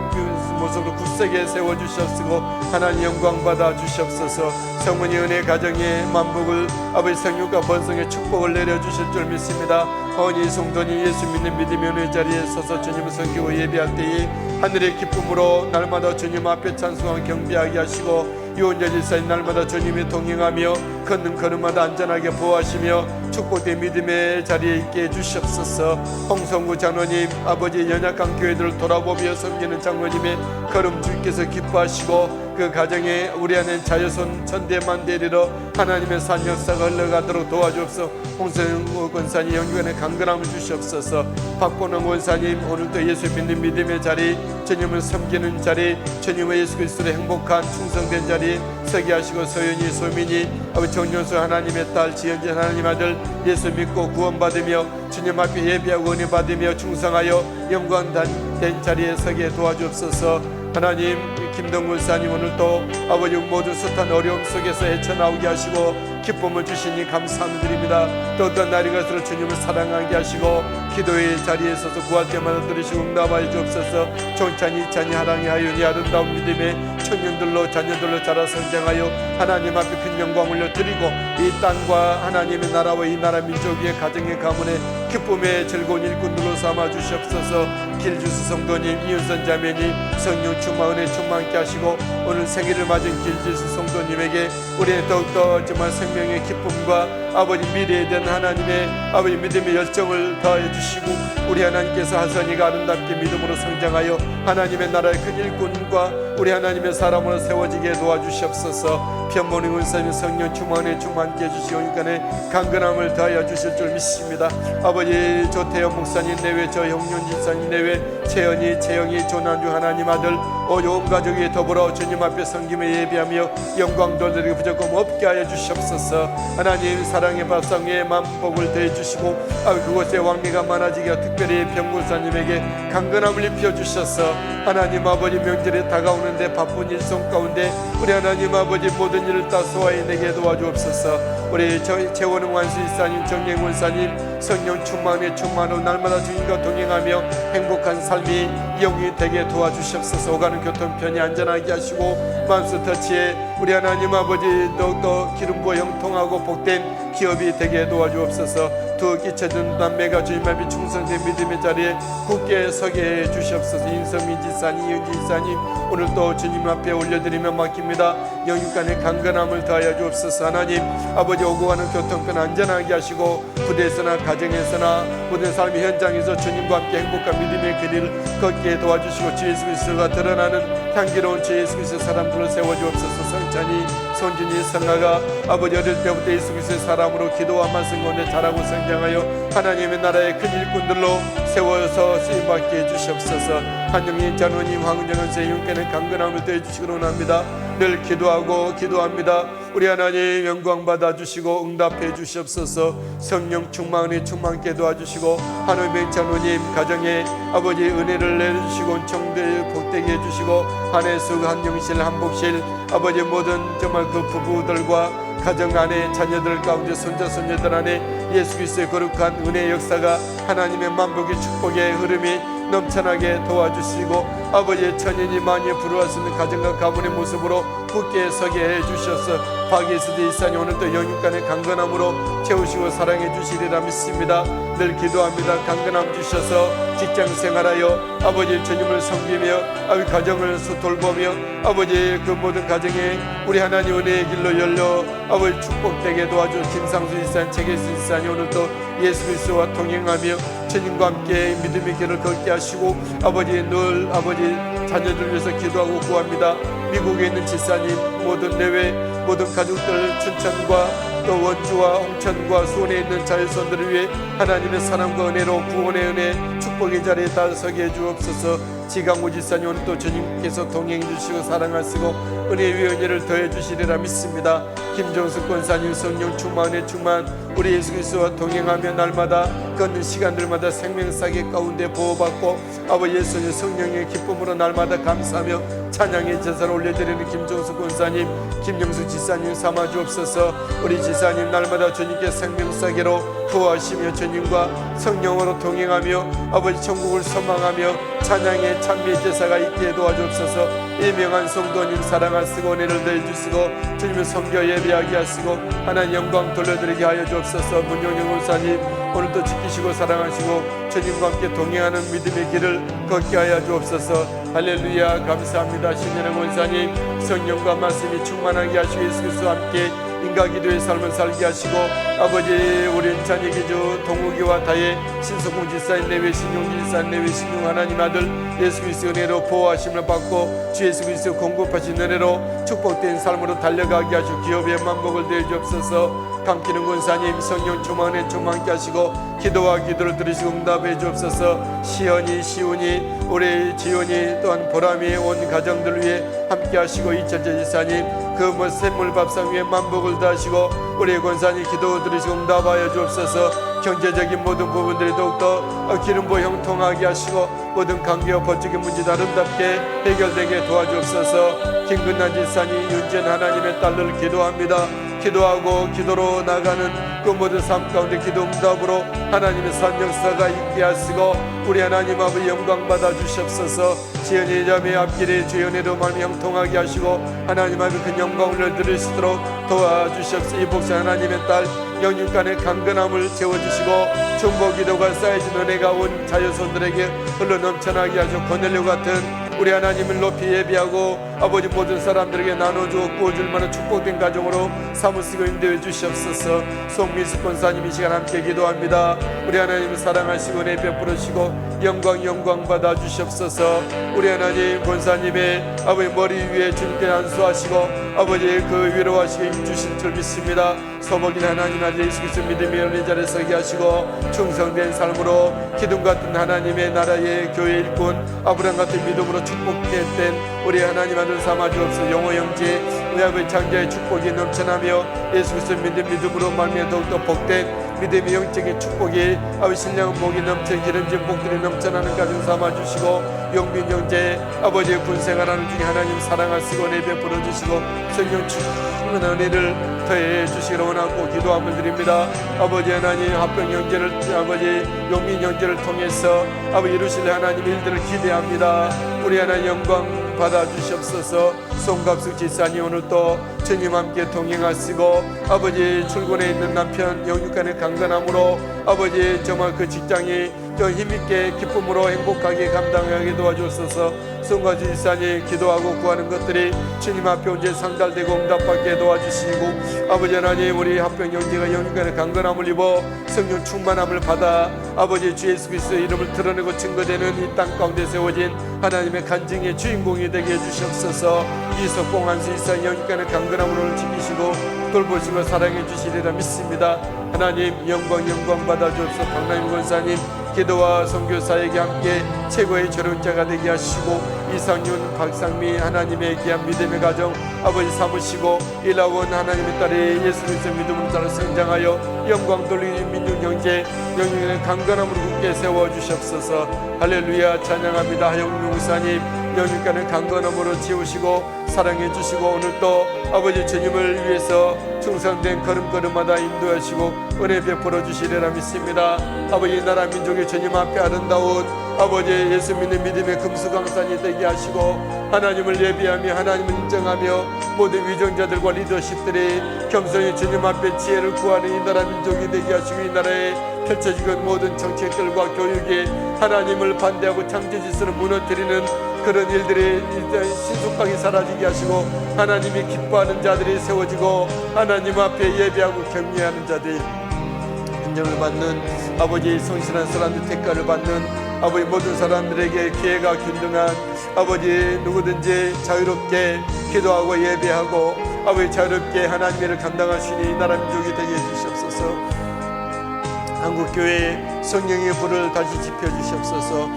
모습으로 굳세게 세워주셨으고 하나님 영광 받아 주시옵소서. 성훈이 은혜 가정의 만복을 아버지 생육과 번성의 축복을 내려주실 줄 믿습니다. 허은이 성도니 예수 믿는 믿음의 은혜 자리에 서서 주님을 섬기고 예배할 때에 하늘의 기쁨으로 날마다 주님 앞에 찬송하고 경배하게 하시고 유언자 질사인 날마다 주님이 동행하며 걷는 걸음마다 안전하게 보호하시며 축복된 믿음의 자리에 있게 해주시옵소서. 홍성구 장로님 아버지 연약한 교회들을 돌아보며 섬기는 장로님의 걸음 주께서 기뻐하시고 그 가정에 우리 안에 자녀손 천대만대리로 하나님의 산 역사가 흘러가도록 도와주옵소서. 홍성우 권사님 영육간의 강건함을 주시옵소서. 박보능 권사님 오늘도 예수 믿는 믿음의 자리, 주님을 섬기는 자리, 주님의 예수 그리스도의 행복한 충성된 자리에 서게 하시고, 소연이 소민이 아버지 정연수 하나님의 딸, 지연진 하나님 아들 예수 믿고 구원받으며 주님 앞에 예배하고 은혜 받으며 충성하여 영광된 자리에 서게 도와주옵소서. 하나님, 김동근 사님 오늘도 아버지 모든 숱한 어려움 속에서 헤쳐나오게 하시고 기쁨을 주시니 감사드립니다. 또 어떤 날이 갈수록 주님을 사랑하게 하시고 기도의 자리에 서서 구할 때마다 들으시고 응답하여 주옵소서. 정찬이 찬이 하랑이 하윤이 아름다운 믿음의 청년들로 자녀들로 자라 성장하여 하나님 앞에 큰 영광 올려드리고 이 땅과 하나님의 나라와 이 나라 민족 위의 가정의 가문의 기쁨의 즐거운 일꾼들로 삼아 주시옵소서. 길주스 성도님, 이윤선 자매님 성령 충만 은혜 충만케 하시고 오늘 생일을 맞은 길주스 성도님에게 우리의 더욱더 정말 생명의 기쁨과 아버지 미래에 대한 하나님의 아버지 믿음의 열정을 더해 주시고 우리 하나님께서 하선이가 아름답게 믿음으로 성장하여 하나님의 나라의 큰 일꾼과 우리 하나님의 사람으로 세워지게 도와주시옵소서. 편보는 은사님 성령 충만에 충만케 해주시고 인간의 강건함을 더하여 주실 줄 믿습니다. 아버지 조태현 목사님 내외, 저 형년 집사님 내외, 채연이, 채영이, 조난주 하나님 아들 온 가족이 더불어 주님 앞에 섬김에 예비하며 영광 돌리고 부족함 없게 하여 주시옵소서. 하나님 사랑의 밥상에 만복을 더해 주시고 그곳에 왕래가 많아지게 특별히 병고사님에게 강건함을 입혀 주셔서 하나님 아버지 명절에 다가오는데 바쁜 일성 가운데 우리 하나님 아버지 모든 일을 다 소화해내게 도와주옵소서. 우리 재원흥 완수이사님, 정행원사님 성령 충만에 충만으로 날마다 주님과 동행하며 행복한 삶이 영원히 되게 도와주시옵소서. 오가는 교통편이 안전하게 하시고 마음속 터치에 우리 하나님 아버지 더욱더 기름 부어 형통하고 복된 기업이 되게 도와주옵소서. 두 끼쳐준 남매가 주님 앞에 충성된 믿음의 자리에 굳게 서게 해 주시옵소서. 인성민 지사님, 이은지 지사님 오늘도 주님 앞에 올려드리며 맡깁니다. 영육간의 강건함을 더하여 주옵소서. 하나님 아버지 오고 가는 교통편 안전하게 하시고 부대에서나 가정에서나 모든 삶의 현장에서 주님과 함께 행복한 믿음의 길을 걷게 도와주시고 주 예수 그리스도가 드러나는 향기로운 주 예수 그리스도의 사람들을 세워주옵소서. 성찬이, 손준이, 성아가 아버지 어릴 때부터 예수 그리스도의 사람으로 기도와 말씀 가운데 자라고 성장하여 하나님의 나라의 큰 일꾼들로 세워서 쓰임받게 해주시옵소서. 한영인 장로님, 황은정은 세윤께는 강건함을 더해주시기 원합니다. 늘 기도합니다. 우리 하나님 영광 받아주시고 응답해 주시옵소서. 성령 충만에 충만케 도와주시고 한우명 장로님 가정에 아버지 은혜를 내려주시고 청대 복되게 해주시고 한혜숙, 한영실, 한복실 아버지 모든 정말 그 부부들과 가정 안에 자녀들 가운데 손자 손녀들 안에 예수 그리스도의 거룩한 은혜의 역사가 하나님의 만복의 축복의 흐름이 넘쳐나게 도와주시고 아버지의 천인이 많이 부러울 수 있는 가정과 가문의 모습으로 굳게 서게 해주셔서 박예수대 이사님 오늘도 영육간의 강건함으로 채우시고 사랑해 주시리라 믿습니다. 늘 기도합니다. 강건함 주셔서 직장 생활하여 아버지 주님을 섬기며 아버지 가정을 돌보며 아버지 그 모든 가정에 우리 하나님 은혜의 길로 열려 아버지 축복되게 도와준 김상수 이사님, 최계수 이사님 오늘도 예수 그리스도와 동행하며 주님과 함께 믿음의 길을 걷게 하시고 아버지 늘 아버지 자녀들 위해서 기도하고 구합니다. 미국에 있는 지사님 모든 내외 모든 가족들 춘천과 또 원주와 홍천과 수원에 있는 자유선들을 위해 하나님의 사랑과 은혜로 구원의 은혜 축복의 자리에 다 서게 해주옵소서. 지강호 지사님 오늘 또 주님께서 동행해 주시고 사랑하시고 은혜 위에 은혜를 더해 주시리라 믿습니다. 김종숙 권사님 성령 충만에 충만 우리 예수 그리스도와 동행하며 날마다 걷는 시간들마다 생명사계 가운데 보호받고 아버지 예수님 성령의 기쁨으로 날마다 감사하며 찬양의 제사를 올려드리는 김종숙 권사님, 김영숙 지사님 삼아 주옵소서. 우리 지사님 날마다 주님께 생명사계로 구하시며 주님과 성령으로 동행하며 아버지 천국을 소망하며 찬양의 찬미의 제사가 있게 도와주옵소서. 일명한 성도님 사랑하시고 은혜를 더해주시고 주님을 섬겨 예배하게 하시고 하나님 영광 돌려드리게 하여 주옵소서. 문용영 원사님 오늘도 지키시고 사랑하시고 주님과 함께 동행하는 믿음의 길을 걷게 하여 주옵소서. 할렐루야 감사합니다. 신현영 원사님 성령과 말씀이 충만하게 하시고 예수 그리스도와 함께 인가 기도의 삶을 살게 하시고 아버지 우리 찬이기주 동욱이와 다혜 신성공 지사인 내외 신용 지사인 내외 신용 하나님 아들 예수 그리스도의 은혜로 보호하심을 받고 주 예수 그리스도 공급하신 은혜로 축복된 삶으로 달려가게 하시고 기업의 만복을 되어 주옵소서. 감기는 권사님 성령 충만에 충만케 하시고 기도와 기도를 들으시고 응답해 주옵소서. 시연이 시온이 우리 지연이 또한 보람이 온 가정들 위해 함께 하시고 이철재 지사님 그 샘물밥상 위에 만복을 다하시고 우리 권사님 기도 들으시고 응답하여 주옵소서. 경제적인 모든 부분들이 더욱더 기름부어 형통하게 하시고 모든 관계와 법적인 문제도 아름답게 해결되게 도와주옵소서. 김근난 지사님 윤전 하나님의 딸들 기도합니다. 기도하고 기도로 나가는 그 모든 삶 가운데 기도 응답으로 하나님의 산 역사가 있게 하시고 우리 하나님 아버지 영광 받아 주시옵소서. 지연이 자매 앞길에 주의 은혜로 마음이 형통하게 하시고 하나님 아버지 그 영광을 들으시도록 도와주시옵소서. 이 복사 하나님의 딸 영육간의 강건함을 채워주시고 중보 기도가 쌓여진 은혜가 온 자녀손들에게 흘러 넘쳐나게 하시고 고넬료 같은 우리 하나님을 높이 예비하고 아버지 모든 사람들에게 나눠주어 구워줄 만한 축복된 가정으로 사무쓰고 인도해 주시옵소서. 송미숙 권사님 이 시간 함께 기도합니다. 우리 하나님을 사랑하시고 은혜 베풀으시고 영광 받아 주시옵소서. 우리 하나님 권사님의 아버지 머리 위에 주님께 안수하시고 아버지 그 위로하시게 힘주실 줄 믿습니다. 소복인 하나님 아들 예수 그리스도 믿음의 열린 자리에 서게 하시고 충성된 삶으로 기둥 같은 하나님의 나라의 교회 일꾼 아브라함 같은 믿음으로 축복된 우리 하나님 아들 삼아 주옵소서. 영호 형제 우리 아버지 창자의 축복이 넘쳐나며 예수 그리스도 믿음으로 말미암아 더욱더 복된 믿음의 영적인 축복이 아버지 신령한 복이 넘쳐 기름진 복들이 넘쳐나는 가정 삼아 주시고 영민 형제 아버지의 군생활하는 중에 하나님 사랑하시고 은혜 베풀어 주시고 성령 충만한 은혜를 더해 주시기를 원하고 기도함을 드립니다. 아버지 하나님 합병 형제를 아버지 영민 형제를 통해서 아버지 이루실 하나님 일들을 기대합니다. 우리 하나님 영광 받아 주시옵소서. 송갑숙 지사님 오늘도 주님 함께 동행하시고 아버지 출근해 있는 남편 영육간의 강건함으로 아버지 정말 그 직장이 좀 힘있게 기쁨으로 행복하게 감당하게 도와주옵소서. 송가주 지사님 기도하고 구하는 것들이 주님 앞에 언제 상달되고 응답받게 도와주시고 아버지 하나님 우리 합병 형제가 영육간의 강건함을 입어 성령 충만함을 받아 아버지 주 예수 그리스도의 이름을 드러내고 증거되는 이 땅 가운데 세워진 하나님의 간증의 주인공이 되게 해주시옵소서. 이석봉 한수 이사 영육간의 강건함을 지키시고 돌보시고 사랑해 주시리라 믿습니다. 하나님 영광 받아 주옵소서. 박남희 권사님 기도와 선교사에게 함께 최고의 조력자가 되게 하시고 이상윤 박상미 하나님의 귀한 믿음의 가정 아버지 삼으시고 일하원 하나님의 딸이 예수 그리스도 믿음으로 따라 성장하여 영광 돌리는 민중 형제 영육의 강건함으로 굳게 세워주시옵소서. 할렐루야 찬양합니다. 하영민 목사님 영육간의 강건함으로 지우시고 사랑해 주시고 오늘도 아버지 주님을 위해서 충성된 걸음걸음마다 인도하시고 은혜 베풀어 주시리라 믿습니다. 아버지 나라 민족의 주님 앞에 아름다운 아버지 예수 믿는 믿음의 금수강산이 되게 하시고 하나님을 예비하며 하나님을 인정하며 모든 위정자들과 리더십들이 겸손히 주님 앞에 지혜를 구하는 이 나라 민족이 되게 하시고 이 나라에 펼쳐지는 모든 정책들과 교육이 하나님을 반대하고 창조질서를 무너뜨리는 그런 일들이 일단 신속하게 사라지게 하시고 하나님이 기뻐하는 자들이 세워지고 하나님 앞에 예배하고 경외하는 자들이 인정을 받는 아버지 성실한 사람들 대가를 받는 아버지 모든 사람들에게 기회가 균등한 아버지 누구든지 자유롭게 기도하고 예배하고 아버지 자유롭게 하나님의 일을 감당하시니 이 나라 민족이 되게 해주시옵소서. 한국교회 성령의 불을 다시 지펴주시옵소서.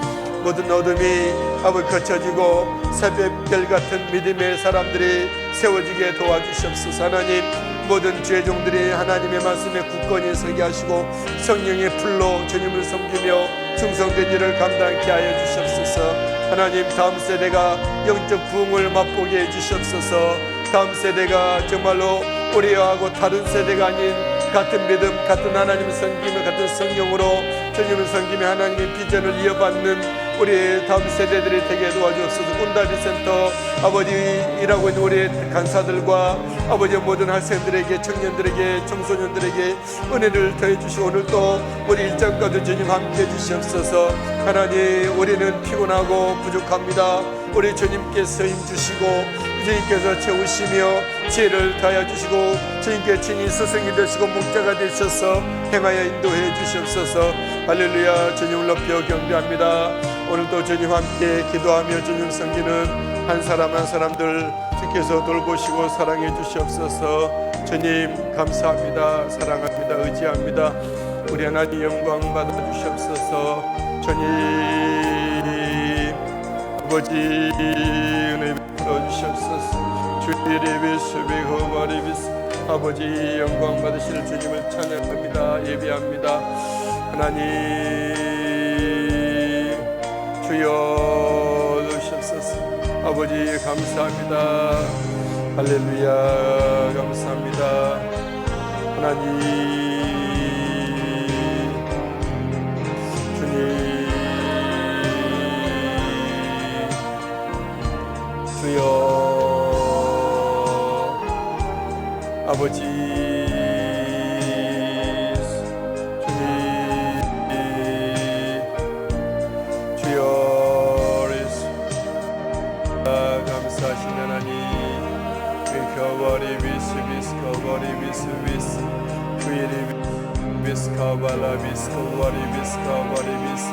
모든 어둠이 아버지 거쳐지고 새벽별 같은 믿음의 사람들이 세워지게 도와주시옵소서. 하나님 모든 죄종들이 하나님의 말씀에 굳건히 서게 하시고 성령의 불로 주님을 섬기며 충성된 일을 감당케 하여 주시옵소서. 하나님 다음 세대가 영적 부흥을 맛보게 해주시옵소서. 다음 세대가 정말로 우리하고 다른 세대가 아닌 같은 믿음, 같은 하나님을 섬기며 같은 성령으로 주님을 섬기며 하나님의 비전을 이어받는 우리 다음 세대들이 되게 도와주옵소서. 꿈다비 센터 아버지 일하고 있는 우리 간사들과 아버지 모든 학생들에게 청년들에게 청소년들에게 은혜를 더해주시고 오늘도 우리 일정가도 주님 함께해 주시옵소서. 하나님 우리는 피곤하고 부족합니다. 우리 주님께서 힘주시고 주님께서 채우시며 지혜를 다하여 주시고 주님께 친히 스승이 되시고 목자가 되셔서 행하여 인도해 주시옵소서. 할렐루야. 주님을 높여 경배합니다. 오늘도 주님 함께 기도하며 주님 섬기는 한 사람 한 사람들 주께서 돌보시고 사랑해 주시옵소서. 주님 감사합니다. 사랑합니다. 의지합니다. 우리 하나님 영광 받아 주시옵소서. 주님 아버지 은혜 베풀어 주시옵소서. 주의 예배수비호바리비스 아버지 영광 받으실 주님을 찬양합니다. 예배합니다. 하나님 주여 주시옵소서. 아버지 감사합니다. 할렐루야. 감사합니다. 하나님 주님 주여 아버지 주님 주여 감사하신 하나님 비스커버리비스 주이리 비스커발라비스커버리비스커버리비스